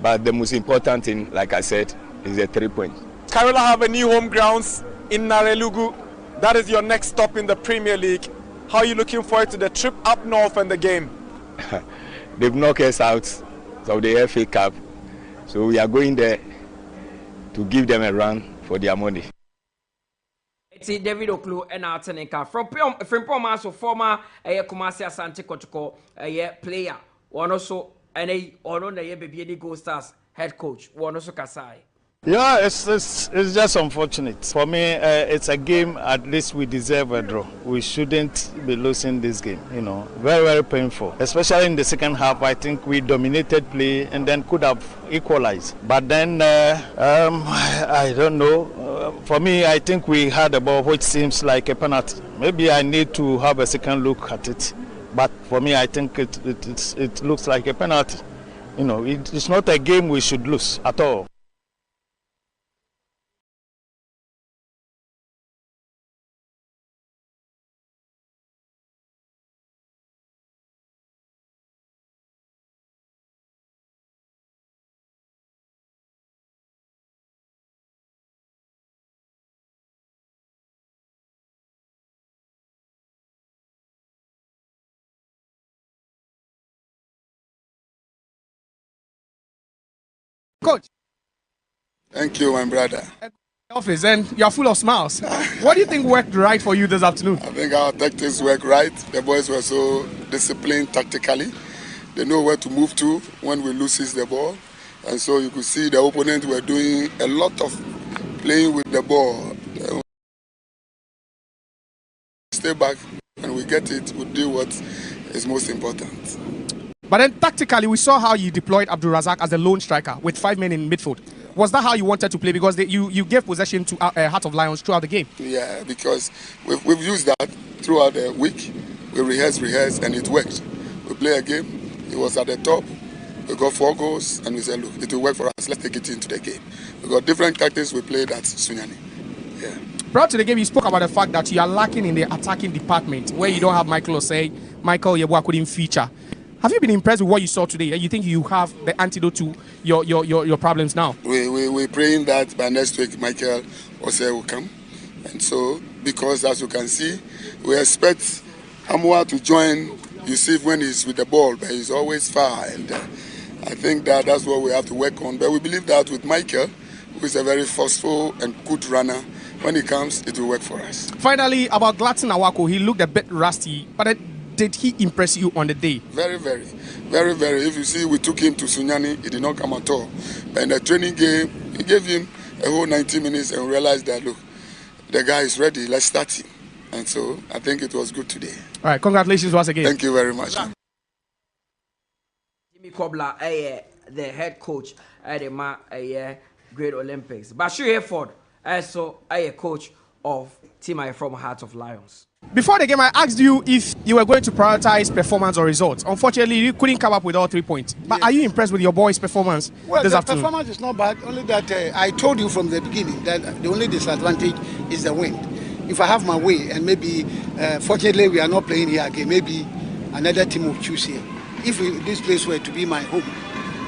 But the most important thing, like I said, is the 3 points. Karola have a new home grounds in Narelugu. That is your next stop in the Premier League. How are you looking forward to the trip up north and the game? They've knocked us out of the FA Cup. So we are going there to give them a run for their money. It's David Oklu and Artenica from Poma, so former Kumasi Asante Kotoko, player. One also and on the BBA Gold Stars head coach. One also Kasai. Yeah, it's just unfortunate. For me, it's a game at least we deserve a draw. We shouldn't be losing this game, Very, very painful. Especially in the second half, I think we dominated play and then could have equalized. But then, I don't know. For me, I think we had a ball which seems like a penalty. Maybe I need to have a second look at it. But for me, I think it looks like a penalty. It's not a game we should lose at all. Coach. Thank you, my brother. Office, and you're full of smiles. What do you think worked right for you this afternoon? I think our tactics worked right. The boys were so disciplined tactically. They know where to move to when we lose the ball. And so you could see the opponent were doing a lot of playing with the ball. Stay back and we get it, we do what is most important. But then tactically, we saw how you deployed Abdul Razak as the lone striker with 5 men in midfield. Was that how you wanted to play? Because you gave possession to Heart of Lions throughout the game. Yeah, because we've used that throughout the week. We rehearsed, and it worked. We play a game, it was at the top. We got 4 goals, and we said, look, it will work for us. Let's take it into the game. We got different tactics we played at Sunyani. Yeah. Prior to the game, you spoke about the fact that you are lacking in the attacking department, where you don't have Michael Osei, Michael Yeboah couldn't feature. Have you been impressed with what you saw today? You think you have the antidote to your problems now? We're praying that by next week, Michael Osei will come. And so, because as you can see, we expect Amwa to join Yusuf when he's with the ball, but he's always far. And I think that's what we have to work on. But we believe that with Michael, who is a very forceful and good runner, when he comes, it will work for us. Finally, about Gladson Awako, he looked a bit rusty, but did he impress you on the day? Very, very, very, very. If you see, we took him to Sunyani, he did not come at all. But in the training game, he gave him a whole 90 minutes and realized that, look, the guy is ready, let's start him. And so I think it was good today. All right, congratulations once again. Thank you very much. Jimmy Kobla, the head coach at the Great Olympics. Bashir Hayford, also a coach of Team I from Heart of Lions. Before the game, I asked you if you were going to prioritize performance or results. Unfortunately, you couldn't come up with all 3 points. But are you impressed with your boys' performance this afternoon? The performance is not bad, only that I told you from the beginning that the only disadvantage is the wind. if I have my way, and maybe fortunately we are not playing here again, maybe another team will choose here. If this place were to be my home,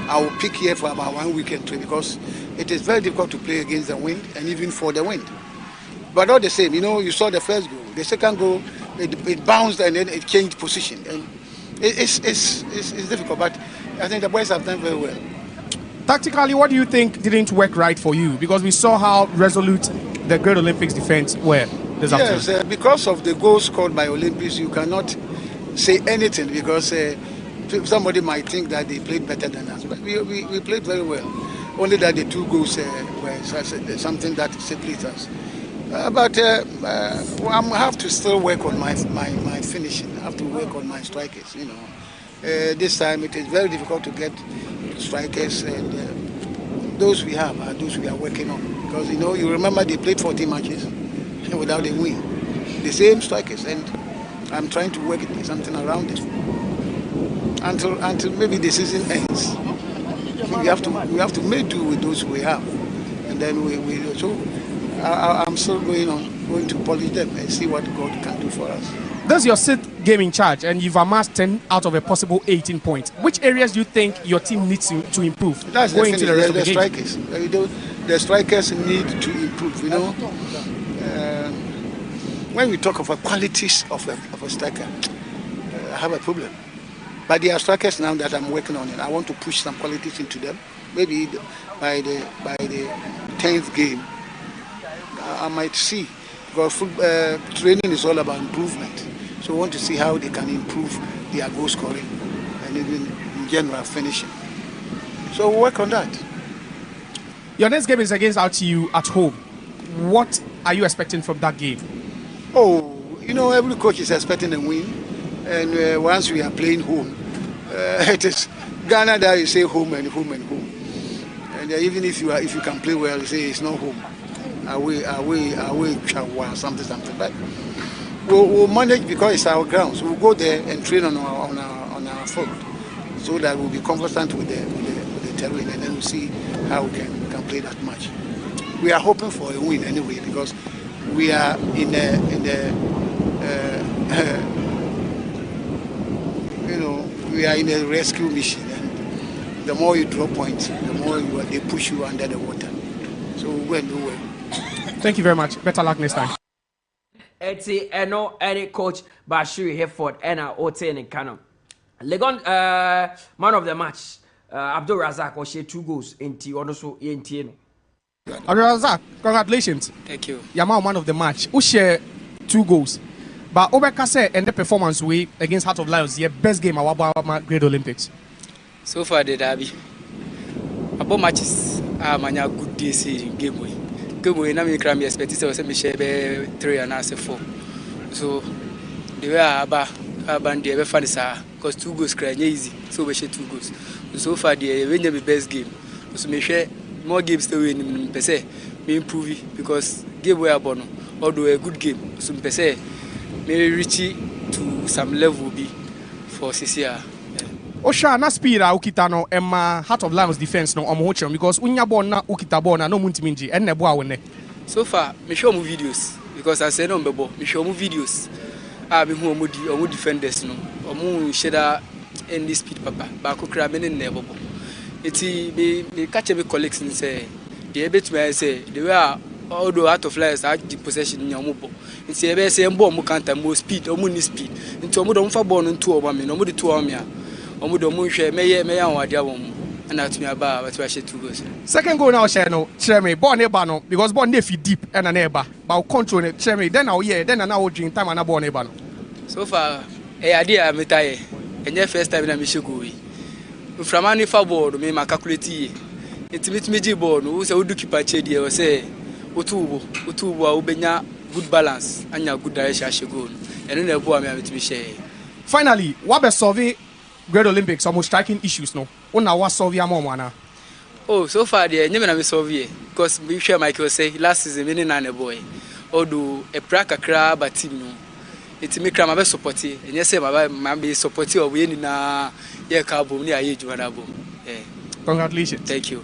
I will pick here for about 1 weekend trip, because it is very difficult to play against the wind and even for the wind. But all the same, you saw the first goal. The second goal, it bounced and then it changed position. And it's difficult, but I think the boys have done very well. Tactically, what do you think didn't work right for you? Because we saw how resolute the Great Olympics defense were this afternoon. Yes, because of the goals scored by Olympics, you cannot say anything, because somebody might think that they played better than us. But we played very well. Only that the 2 goals were something that separates us. But I have to still work on my finishing. I have to work on my strikers. This time it is very difficult to get strikers, and those we have are those we are working on. Because you remember they played 14 matches without a win. The same strikers, and I'm trying to work something around it until maybe the season ends. We have to make do with those we have, and then I'm still going to polish them and see what God can do for us. This is your 6th game in charge, and you've amassed 10 out of a possible 18 points. Which areas do you think your team needs to improve going into the rest of the strikers. The strikers need to improve. When we talk of the qualities of a striker, I have a problem. But there are strikers now that I'm working on it. I want to push some qualities into them. Maybe by the 10th game, I might see. Because training is all about improvement. So we want to see how they can improve their goal scoring and even in general finishing. So we'll work on that. Your next game is against RTU at home. What are you expecting from that game? Every coach is expecting a win. And once we are playing home, it is Ghana that you say home and home and home. And even if you can play well, you say it's not home. Away, something. But we'll manage, because it's our grounds. We'll go there and train on our field, so that we'll be conversant with the terrain, and then we'll see how we can play that match. We are hoping for a win anyway, because we are in we are in a rescue mission, and the more you draw points, the more they push you under the water. So we'll go and do well. Thank you very much. Better luck next time. Any coach Bashir Hereford and Ote and Kano. Legon man of the match. Abdul Razak or 2 goals in T also in Tieno. Abdul Razak, congratulations. Thank you. Yama man of the match. Who share 2 goals. But Obekase and the performance we against Heart of Lions, your best game at Great Olympics. So far the derby. About matches manya good days game way. Game way na me kram expect say me share 3 and 4. So the way aba dey be fan sir, because 2 goals cry easy. So we share 2 goals. So far the when the best game. So me share more games still win per se. Me improve because game way abono. Although a good game, so per se may reach to some level be for CCR. Osha na speed ukita no Emma Heart of Lions defense no omo because unya ball na ukita ball na no muntiminji enne bo awone. So far me show mu videos because I say no mbebo me show mu videos. Me hu omo defenders no omo sheda any speed papa ba ko kra me ne nebobo. Eti me catch me colleagues and say the betuma say the way although Heart of Lions had the possession in Yamubo. It's a very same bomb can't more speed or money speed. Into a don't for born and 2 of me, no more 2 of me. Omudo Mushe, may and Wadiawam, and that's me about what I should 2 goals. Second goal now, Chermy, born Ebano, because born Nefi deep and a neighbor, but control it, Chermy, then I'll then an hour drink time and a born Ebano. So far, a idea I'm tired, and your first time in a Michigui. From any football, me my calculate. It's with me, Jibon, who's a would keep a chedi or say, Utubu, Ubenya, good balance, and your good direction I should go. And then a boy to be share. Finally, what be solve Great Olympics almost striking issues no? Una was solve your mom. Oh, so far, the never have solved because we share Michael say last season, many nine boy. Or do a praka crab at team no. It's me cram a supporting, and yes, my be supporting of winning na your carbon near age one. Congratulations. Thank you.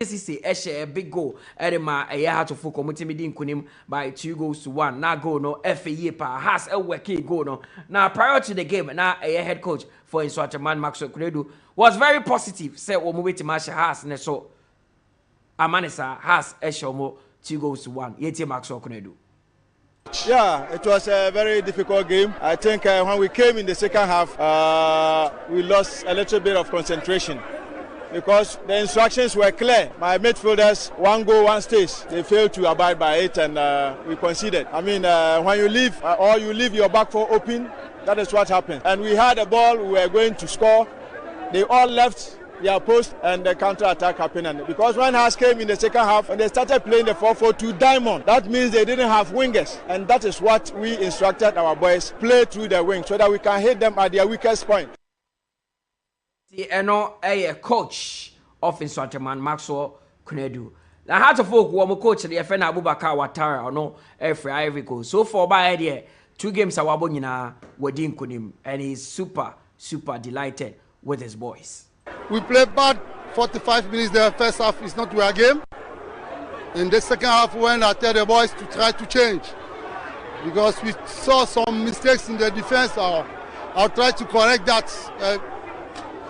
a big goal. Edema a year to full committee meeting kunim by 2-1. Now go no FA pa has a working goal no. Now prior to the game, now a head coach for Nswachaman Maxwell Kunedu was very positive. Said we move to match has ne so Amanisa has a show 2-1. Yeti Maxwell Kunedu. Yeah, it was a very difficult game. I think when we came in the second half, we lost a little bit of concentration because the instructions were clear. My midfielders, one goal, one stage. They failed to abide by it and we conceded. I mean, when you leave or you leave your back foot open, that is what happened. And we had a ball, we were going to score. They all left their post and the counter-attack happened. And because when Haas came in the second half and they started playing the 4-4-2 diamond, that means they didn't have wingers. And that is what we instructed our boys, play through the wing so that we can hit them at their weakest point. A coach of Nswachaman Maxwell Kunedu. Now, how to folk one coach the FN Abubakar Watara or no every Ivory Coast. So far by idea, 2 games are wabonina Wadin Kunim, and he's super delighted with his boys. We played bad 45 minutes the first half is not our game. In the second half when I tell the boys to try to change because we saw some mistakes in the defense. I'll try to correct that.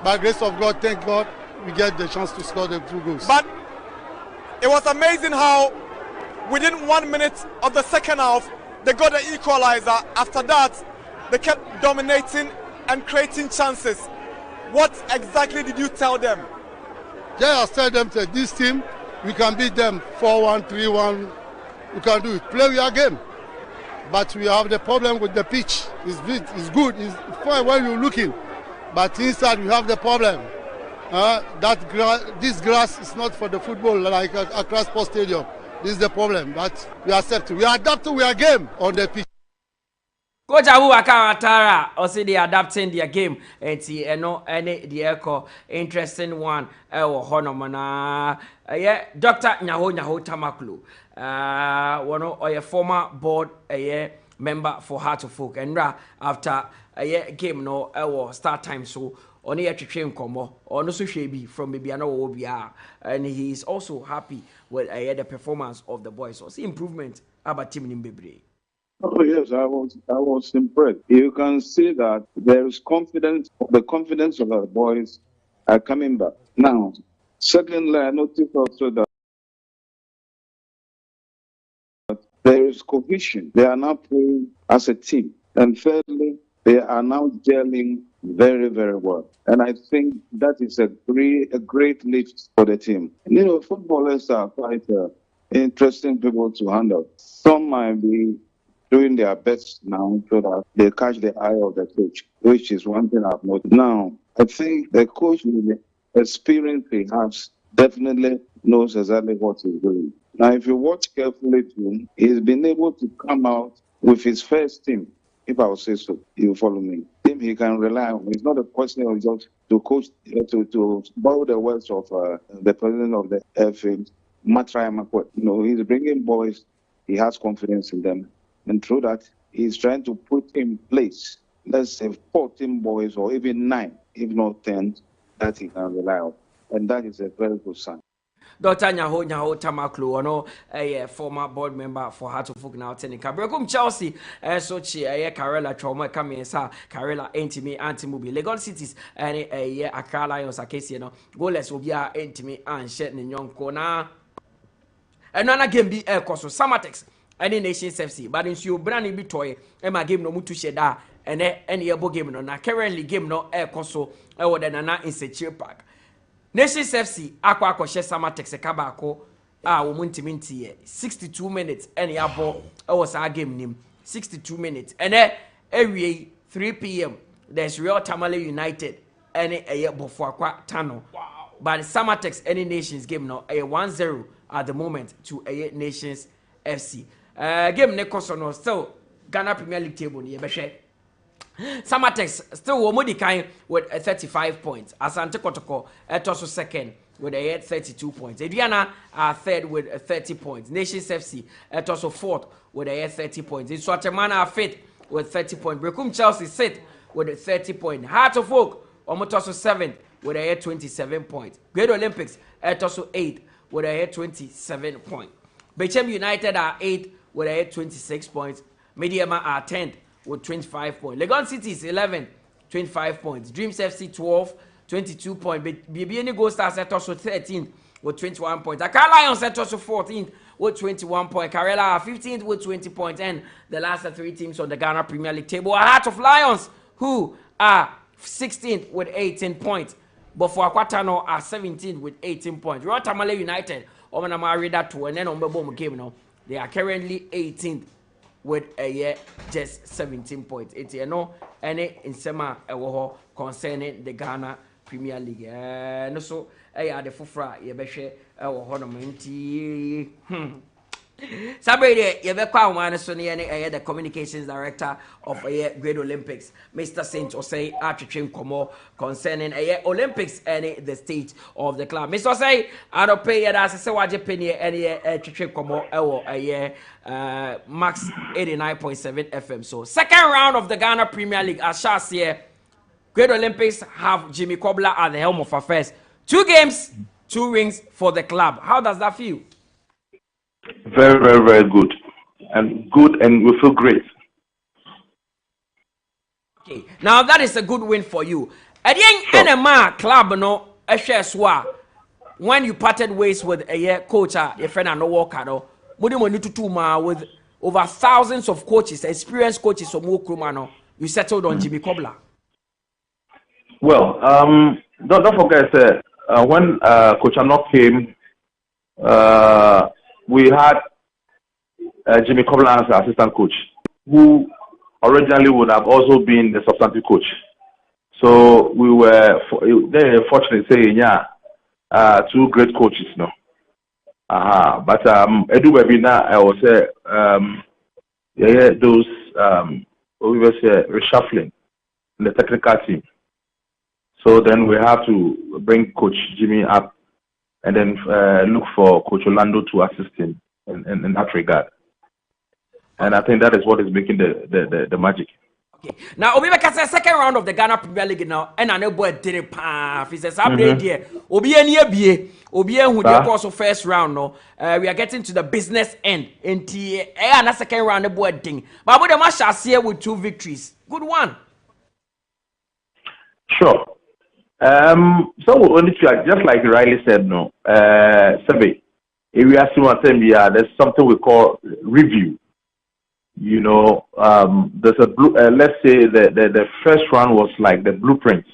By grace of God, thank God, we get the chance to score the 2 goals. But it was amazing how within 1 minute of the second half, they got the equalizer. After that, they kept dominating and creating chances. What exactly did you tell them? Yeah, I tell them that this team, we can beat them 4-1, 3-1. We can do it. Play your game. But we have the problem with the pitch. It's good. It's fine when you're looking. But inside we have the problem. This grass is not for the football like Accra Sports Stadium. This is the problem. But we accept it. We adapt to our game on the pitch. Coach Abubakar Watara also they adapting their game. Any the echo interesting one. Honomana. Yeah, Dr. Nyaho Tamaklu. One of your former board member for Heart of Folk. And after a game start time so only a train combo or no be from Bibiano Obia. And he is also happy with the performance of the boys. So see improvement about team in Bebre. Oh yes, I was impressed. You can see that there is confidence. The confidence of our boys are coming back now. Secondly, I noticed also that there is cohesion. They are now playing as a team. And thirdly, they are now gelling very, very well. And I think that is a great lift for the team. You know, footballers are quite interesting people to handle. Some might be doing their best now so that they catch the eye of the coach, which is one thing I've noticed. Now, I think the coach with the experience he has definitely knows exactly what he's doing. Now, if you watch carefully too, he's been able to come out with his first team, if I will say so, you follow me. Team he can rely on. It's not a question of just to coach, to borrow the words of the president of the FA, Mutala Yakubu. You know, he's bringing boys, he has confidence in them. And through that, he's trying to put in place, let's say 14 boys or even 9, if not 10, that he can rely on. And that is a very good sign. Dr. Nyaho Tamaklu, a former board member for Heart of Folk now, Tenica. Brekum Chelsea, Sochi, a Karela Trauma, Kamesa, Karela, Antimi, Antimubi, Legon Cities, and a Accra Lions, a case, goalless will be our Antimi and Shet in Young Kona. And none again be air cost of Samatex. Any Nations FC, but in your brand be toy, and my game no mutu sheda, and any able game no, currently game no air console, or than an in Secure Park. Nations FC, Aqua Koshe Samatex, a Kabako, Wumuntiminti, 62 minutes, any abo, was our game name, 62 minutes, and every 3 p.m. there's Real Tamale United, any a year before Tano. But Samatex, any Nations game no, a 1-0 at the moment to a Nations FC. Game Nekosono still Ghana Premier League table near Beshe. Samatex still Womodikai with 35 points. Asante Kotoko Etoso second with a 32 points. Adriana third with 30 points. Nations FC Etoso fourth with a 30 points. Nswachaman fifth with 30 points. Brekum Chelsea sixth with a 30 points. Heart of Folk Omotoso seventh with a 27 points. Great Olympics Etoso eighth with a 27 points. Bechem United are 8th with a 26 points. Mediama are 10th with 25 points. Legon City is 11th, 25 points. Dreams FC 12th, 22 points. BBN Gold Stars set also 13th with 21 points. Accra Lions set also 14th with 21 points. Karela are 15th with 20 points. And the last 3 teams on the Ghana Premier League table are Heart of Lions, who are 16th with 18 points. But for Akwatano are 17th with 18 points. Royal Tamale United, to and then on game now. They are currently 18th with a year just 17 points. It's any in Sema concerning the Ghana Premier League. And so the Fufra Yebeshe Honomenti. Sabede Yebekwa Wanasoni, the communications director of Great Olympics, Mr. Saint Osei Architrim Komo concerning Olympics and the state of the club. Mr. Osei, I don't pay it as a Sewaje Penny any Architrim Komo Max 89.7 FM. So, second round of the Ghana Premier League as Shas here. Great Olympics have Jimmy Kobler at the helm of affairs. 2 games, 2 rings for the club. How does that feel? Very, very, very good. And we feel great. Okay, now that is a good win for you. At the end, NMA club, no, when you parted ways with a coach, your friend and no worker, no, with over thousands of coaches, experienced coaches from Wokrumano, you settled on Jimmy Kobler. Well, don't forget, when Coach Anok came, we had Jimmy Kobler as assistant coach, who originally would have also been the substantive coach. So we were fortunate saying, 2 great coaches, no. But Edu Webina, I will say, those we were reshuffling in the technical team. So then we have to bring Coach Jimmy up and then look for Coach Orlando to assist him in that regard. And I think that is what is making the magic. Okay. Now, Obibeka says second round of the Ghana Premier League now, and I know boy did it. He says, Obi who they also first round no. We are getting to the business end. And the second round the boy ding. But the match here with 2 victories. Good one. Sure. So only just like Riley said, no. Sabe, if we are still there's something we call review. You know, there's a let's say the first round was like the blueprint,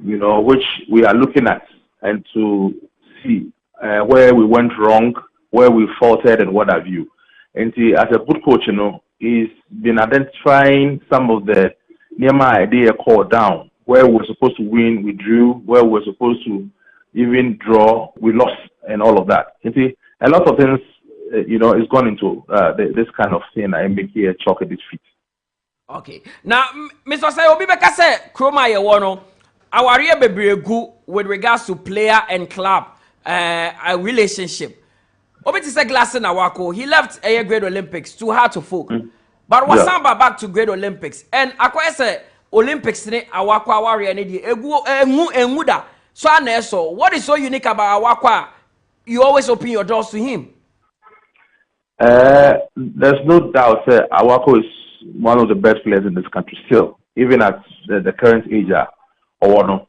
you know, which we are looking at and to see where we went wrong, where we faltered, and what have you. And see, as a good coach, you know, he's been identifying some of the Nema idea called down, where we're supposed to win, we drew, where we're supposed to even draw, we lost, and all of that. You see, a lot of things, you know, is gone into this kind of thing and make it chalk at his feet. Okay. Now, Mr. Sayobi Beka said, Kroma Yewono, our real baby with regards to player and club a relationship. Obiti said Glassen Awako, he left a Great Olympics, too hard to folk. But Wasamba back to Great Olympics. And Akwa said, Olympics, Awako, Awari, and Emuda. So, what is so unique about Awakwa? You always open your doors to him. There's no doubt Awako is one of the best players in this country still, even at the current age or no.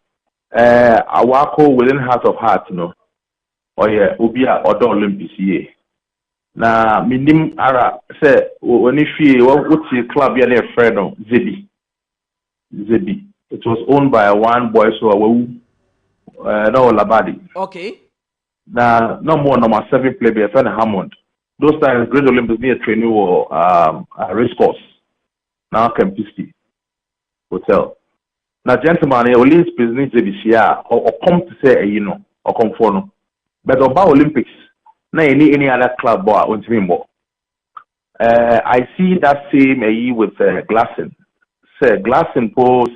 Awako within heart of heart, you know, or yeah, Ubia or the Olympics here. Now, minim ara say when if you what's your club you're a friend of Zebi. It was owned by one boy so no Labadi. Okay. Now no more number 7 player be a friend of Hammond. Those times, Great Olympics near training or race course. Now, Kempinski Hotel. Now, gentlemen, Olympics business or come to say, you know, or come for no. But about Olympics, now any other club won't be more. I see that same with Glassen. Say Glassen post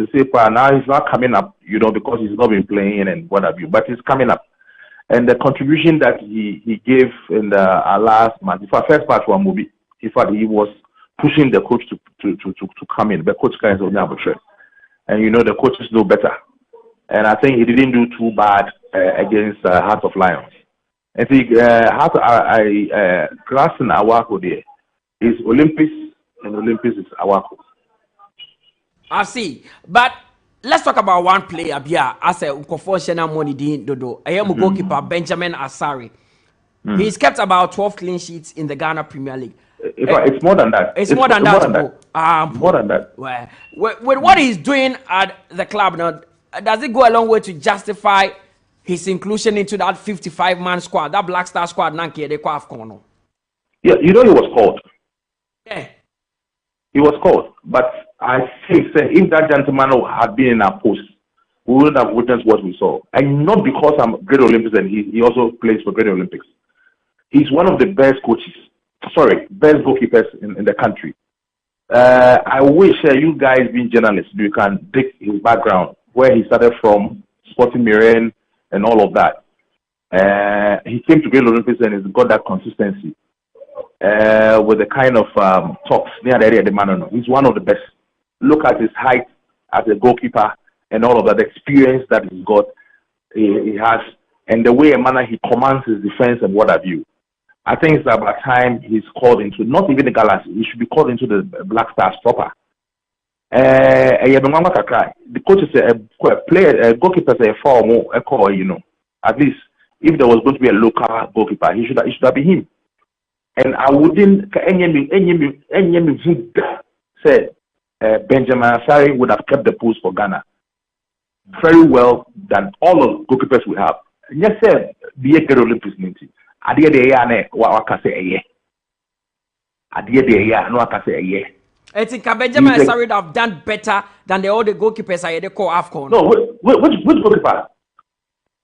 now he's not coming up, you know, because he's not been playing and what have you, but he's coming up. And the contribution that he gave in the last match, in fact, first match was movie. In fact, he was pushing the coach to come in. The coach guys only have a trade, and you know the coaches know better. And I think he didn't do too bad against Heart of Lions. And see, how I class in Awako there is Olympics, and Olympics is Awako. I see, but let's talk about one player. Bia, as a Ukofo money din dodo. I am goalkeeper Benjamin Asare. He's kept about 12 clean sheets in the Ghana Premier League. It's more than that. It's more than that. More than that. Well, with what he's doing at the club now, does it go a long way to justify his inclusion into that 55-man squad, that Black Star squad? Yeah, you know he was called. Yeah. He was called, but I think if that gentleman had been in our post, we wouldn't have witnessed what we saw. And not because I'm Great Olympics and he also plays for Great Olympics. He's one of the best coaches. Best goalkeepers in the country. I wish you guys, being journalists, you can dig his background, where he started from, Sporting Miren, and all of that. He came to Great Olympics and he's got that consistency with the kind of talks near the area of the man. He's one of the best. Look at his height as a goalkeeper and all of that, the experience that he's got, he has, and the way he commands his defense and what have you. I think it's about time he's called into, not even the Galaxy, he should be called into the Black Stars proper. The coach is a player, a goalkeeper is a former, you know. At least, if there was going to be a local goalkeeper, it should have been him. And I wouldn't, say, Benjamin Asare would have kept the post for Ghana very well than all of the goalkeepers we have. Yes, sir, the Great Olympics meeting. I did the year, what I can say, I did the year, no, I can say, I think Benjamin Asare would have done better than the other goalkeepers I had call AFCON. No, which goalkeeper?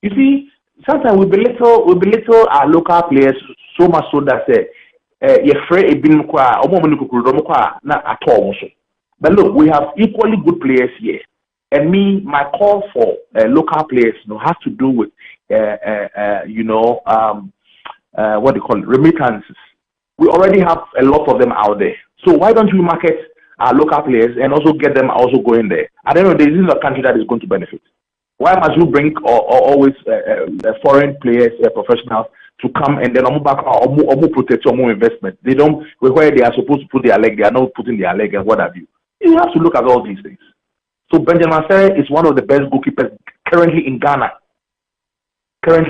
You see, sometimes we belittle our local players so much so that you're afraid of being not at all. But look, we have equally good players here. And my call for local players has to do with, what they call it, remittances. We already have a lot of them out there. So why don't we market our local players and also get them also going there? I don't know, this is a country that is going to benefit. Why must you bring always foreign players, professionals, to come and then protect your investment? They don't, where they are supposed to put their leg, they are not putting their leg and what have you. You have to look at all these things. So Benjamin Asare is one of the best goalkeepers currently in Ghana. There's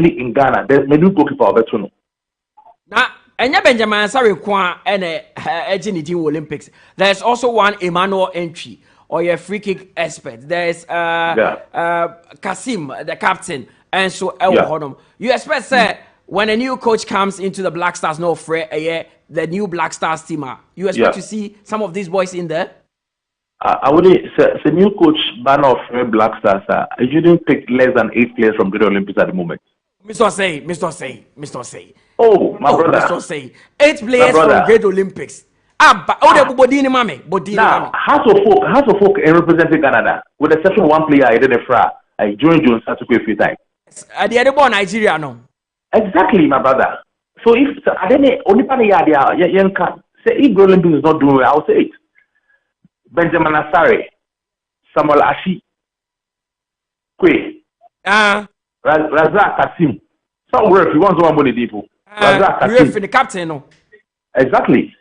many goalkeeper of Betuno. Now, and Benjamin Asare and a Olympics. There's also one Emmanuel Entry, or your free kick expert. There's Kasim, the captain, and so Hodom. You expect when a new coach comes into the Black Stars, the new Black Stars team, you expect to see some of these boys in there? I would say the new coach ban of Black Stars. You shouldn't pick less than 8 players from Great Olympics at the moment. Mr. Say. Oh, my brother. Mr. Say. 8 players from Great Olympics. Bodini Mame. Now, House of Folk representing Canada, with the exception of one player, I didn't joined Jones to a few times. At the other born Nigeria, no. Exactly, my brother. So if I didn't only say if Great Olympics is not doing well, I'll say it. Benjamin Asare, Samuel Ashi, Quaye, Razak Kasim. Somewhere if you want someone money people. Razak Kasim. The captain, no. Exactly.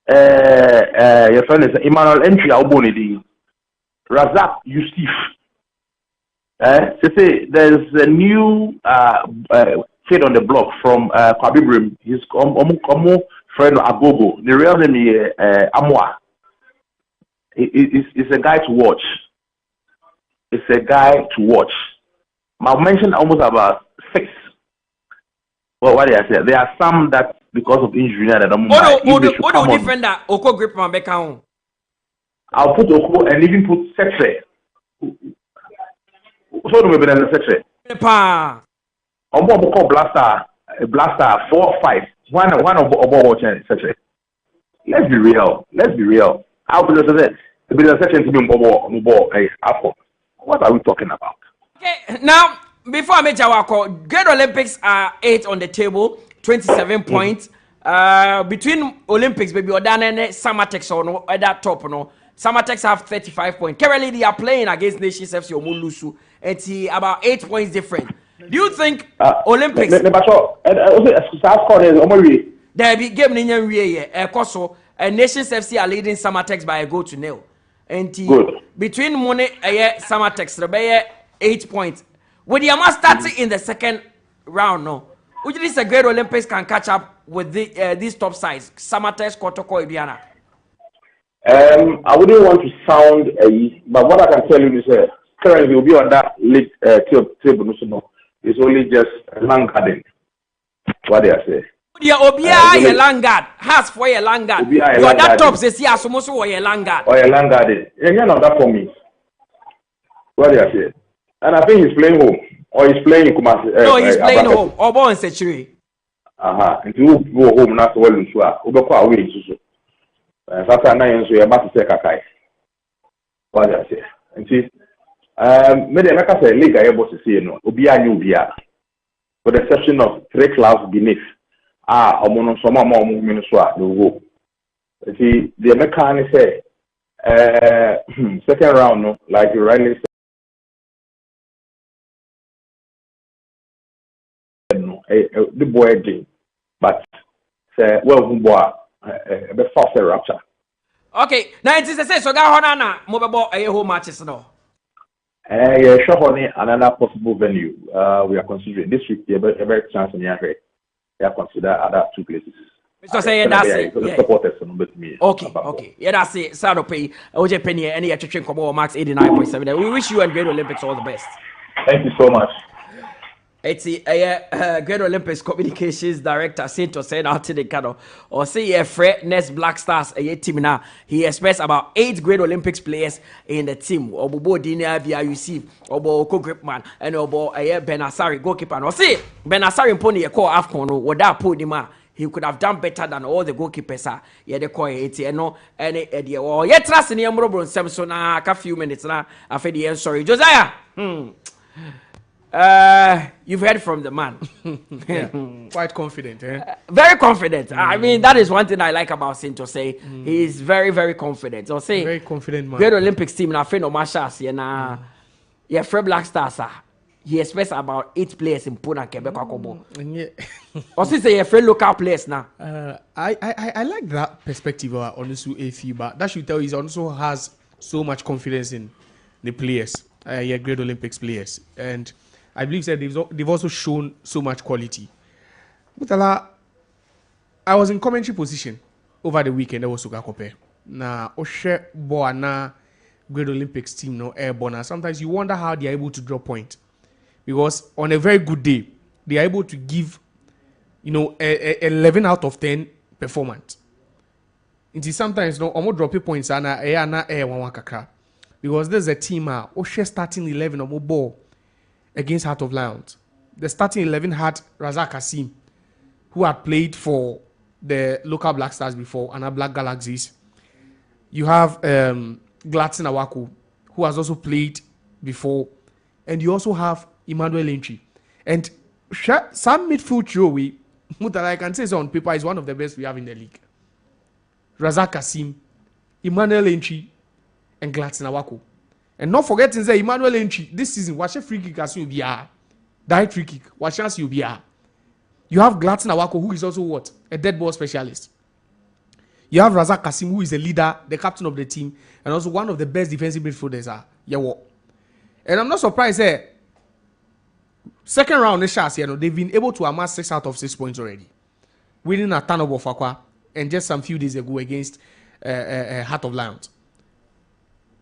Your friend is Emmanuel Entry Albonidi. Razak Yusuf. Say there's a new kid on the block from 𝐒𝐕𝐄 𝐒𝐿. He's friend Agogo. The real name is Amwa. It's a guy to watch. I've mentioned almost about 6. Well, what did I say? There are some that because of injury that don't What different that Oko grip man back on? I'll put Oko and even put Setre. So do we be in the Setre? Call Blaster 4-5. One of watching Setre. Let's be real. I'll put the section to be what are we talking about? Okay, now before I make our call, Great Olympics are 8 on the table, 27 points. Between Olympics, baby, Odan and Samatex or at that top, no. Samatex have 35 points. Currently, they are playing against Nations FC or Mulusu. It's about 8 points different. Do you think Olympics? There be game in Koso and Nations FC are leading Samatex by a goal to nil. And between Money Samatex, 8 points. With the amount starting in the second round, no. Would you say Great Olympics can catch up with these top sides? Samatex, Kotoko, Ibiana. I wouldn't want to sound but what I can tell you is currently we'll be on that league table. It's only just land garden. What they are saying. Yeah, Obia, your Langard has for your Langard. You are that top says yes, almost for your Langard. Or your Langard. And you're not that for me. What they are saying. And I think he's playing home. Or he's playing in Kumasi. No, he's playing home. Or born century. And you go home not well in Shua. Ubako away. Sasa na yenso ya mati se kakai. What they are saying. And see, maybe I can say Liga able to see no. Obia new Obia. With the exception of 3 clubs beneath. Omono soma ma omo minuswa no go. See, the mechanic say second round no, like you rightly said no, the boy did, but say well boy be fast rapture. Okay, now it is a say so ga hona na mo be bo home matches no. Yeah, sure honey, another possible venue. We are considering this week a very chance in here. Yeah, consider other 2 places. Mr. Say that's it. Yeah. Supporters me. Okay. Yeah, that's it. Sadope, OJ Penny, any attraction come Max 89.7. We wish you and Great Olympics all the best. Thank you so much. It's a Great Olympics Communications Director Saint saying out to the cano or say a Fred Nest Black Stars a team now. He expects about 8 Great Olympics players in the team. Obo Dinia VIUC, Obo Okoe Gripman, and Obo Benasari goalkeeper. No see Benasari Pony a call AFCON what that put him. He could have done better than all the goalkeepers. Yeah, they call it no any idea. Oh, yeah, trust in him, Robert Samson. A few minutes now. I feel the end. Sorry, Josiah. You've heard from the man. Yeah, quite confident, very confident. I mean, that is one thing I like about Sinto say. He is very, very confident. I'll say very confident man. Great Olympics team na friend of Marshall's yeah, Fred Black Stars. He expects about 8 players in Pune and Quebec. Or since they are local players now. I like that perspective on this AFU, but that should tell you he also has so much confidence in the players. Great Olympics players, and I believe that they've also shown so much quality. Mutala, I was in commentary position over the weekend. That was Sugakope. Na Oshe Boana Great Olympics team no airborne. Sometimes you wonder how they are able to draw point, because on a very good day they are able to give, a 11 out of 10 performance. It is sometimes no almost drop points ana one kakra, because there's a team Oshe starting 11 or more ball against Heart of Lions. The starting 11 had Razak Kasim, who had played for the local Black Stars before and Black Galaxies. You have 𝐿𝐿 Awaku, who has also played before, and you also have Emmanuel Entry. And some midfield trio, Mutala, I can say so on paper, is one of the best we have in the league. Razak Kasim, Emmanuel Entry, and 𝐿𝐿 Awaku. And not forgetting that Emmanuel Entry this season, watch a free kick as you be direct free kick, watch chance you be You have 𝐿𝐿 Awaku, who is also what? A dead ball specialist. You have Razak Kasim, who is a leader, the captain of the team, and also one of the best defensive midfielders. And I'm not surprised second round they've been able to amass 6 out of 6 points already, winning a ton of Aqua and just some few days ago against Heart of Lions.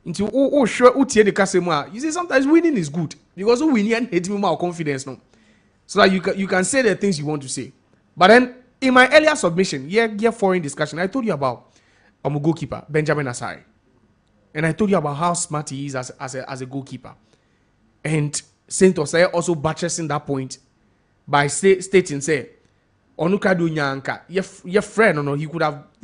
Into you see, sometimes winning is good because we need hate me more confidence no, so that you can say the things you want to say. But then in my earlier submission, foreign discussion, I told you about a goalkeeper Benjamin Asare, and I told you about how smart he is as a goalkeeper. And Saint Osei also buttressing that point by stating say Onukadu Nyanka, your friend, he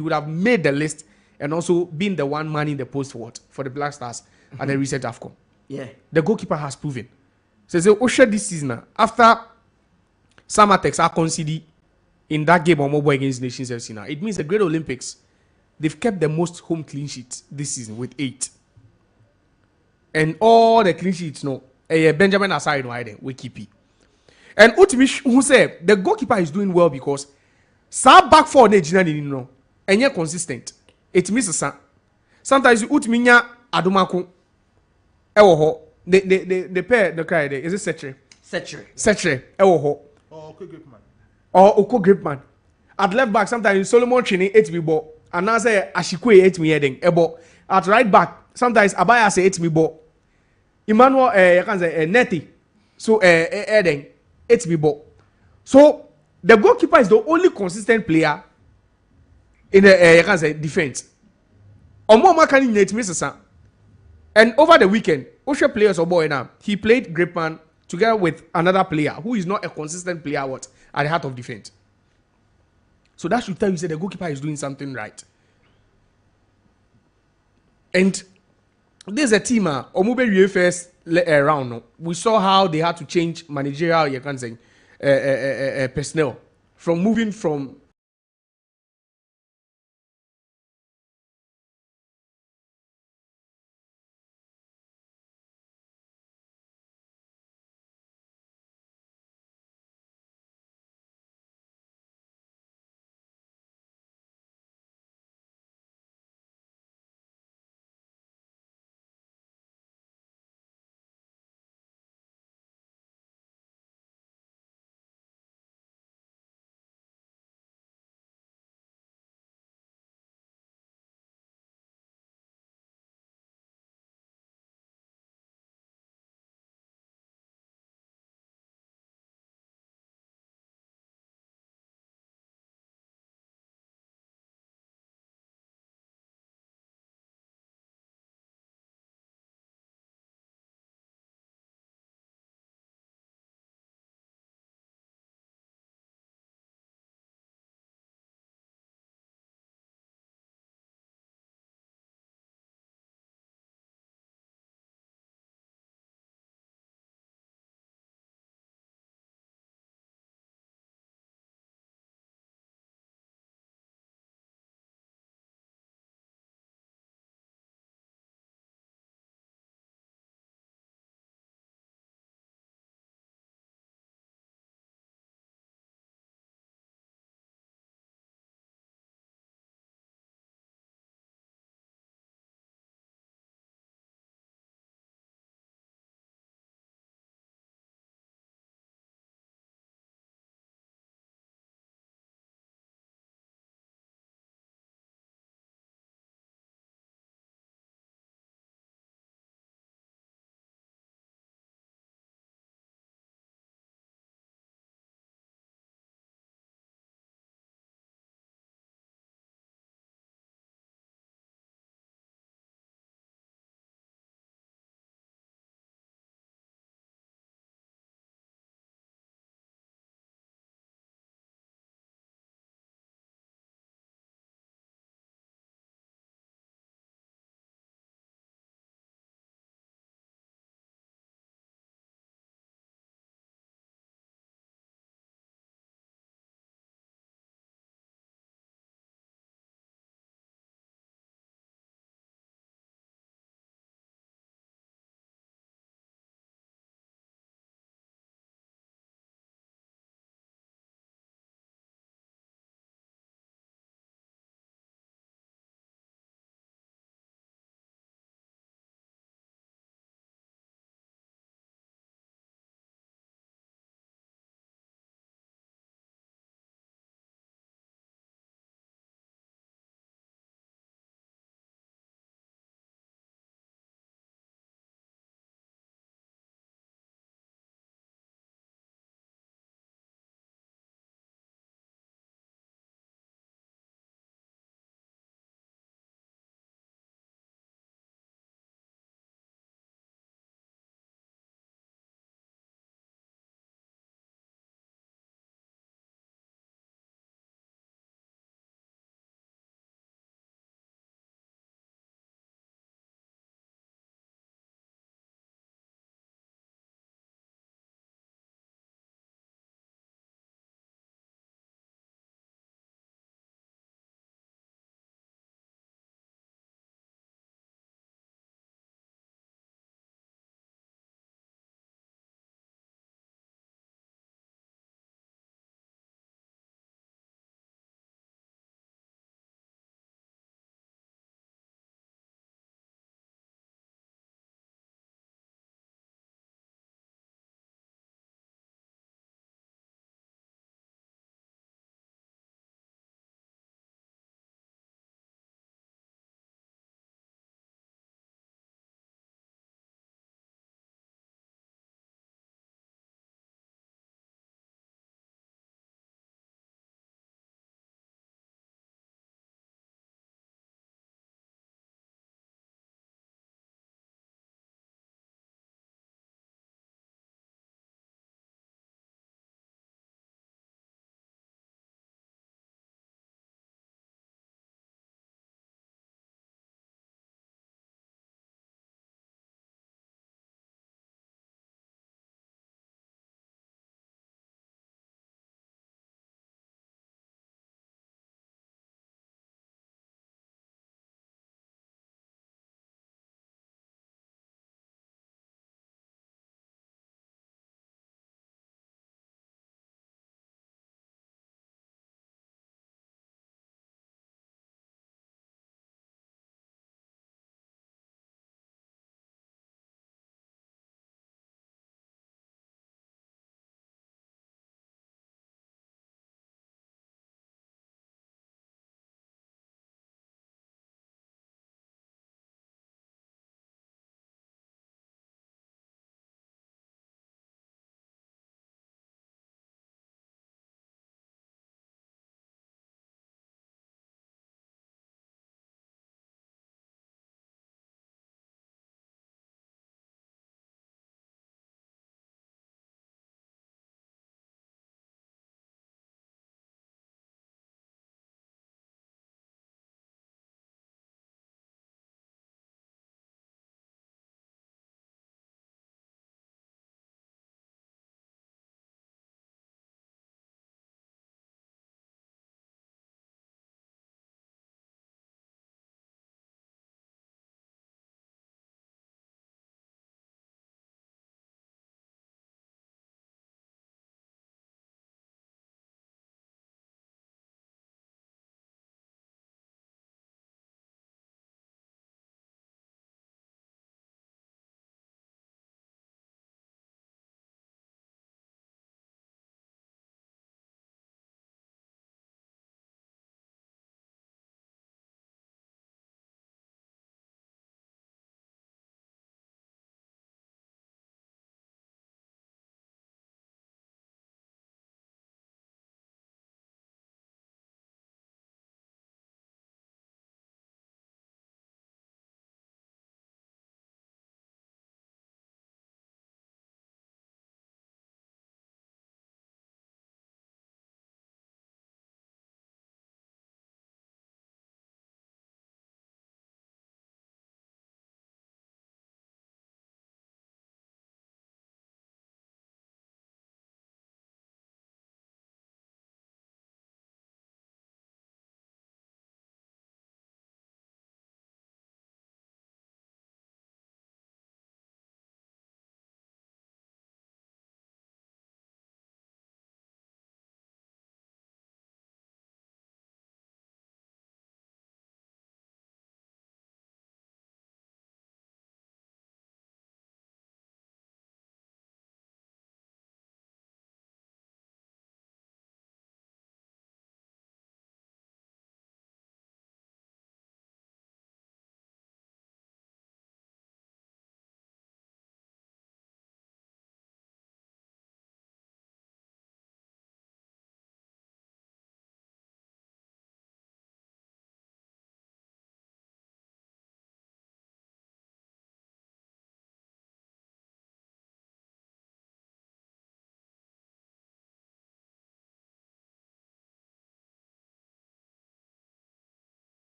would have made the list and also been the one man in the post for the Black Stars at the recent AFCON. Yeah. The goalkeeper has proven. So Osha this season, after Samatex are conceded in that game on mobile against Nations FC now, it means the Great Olympics, they've kept the most home clean sheets this season with 8. And all the clean sheets, Benjamin Asare no hiding, we keep it. And ultimately, who said the goalkeeper is doing well because sa back four ne jina ni no enye consistent. It means sometimes you utminya adomako ewo ho the pair the cry there is it Setre ewo ho or Okoe Quaye at left back sometimes Solomon Chini 8 ball and now say Ashikwe 8 me heading ebo at right back sometimes Abaya say 8 me ball Emmanuel you can say Neti so heading 8 me ball so the goalkeeper is the only consistent player in the you can say defense. Omo can in it and over the weekend, Osha players or boy now he played 𝐿𝐿 together with another player who is not a consistent player at the heart of defense. So that should tell you say the goalkeeper is doing something right. And there's a team Omube first round. No? We saw how they had to change managerial you can say personnel from moving from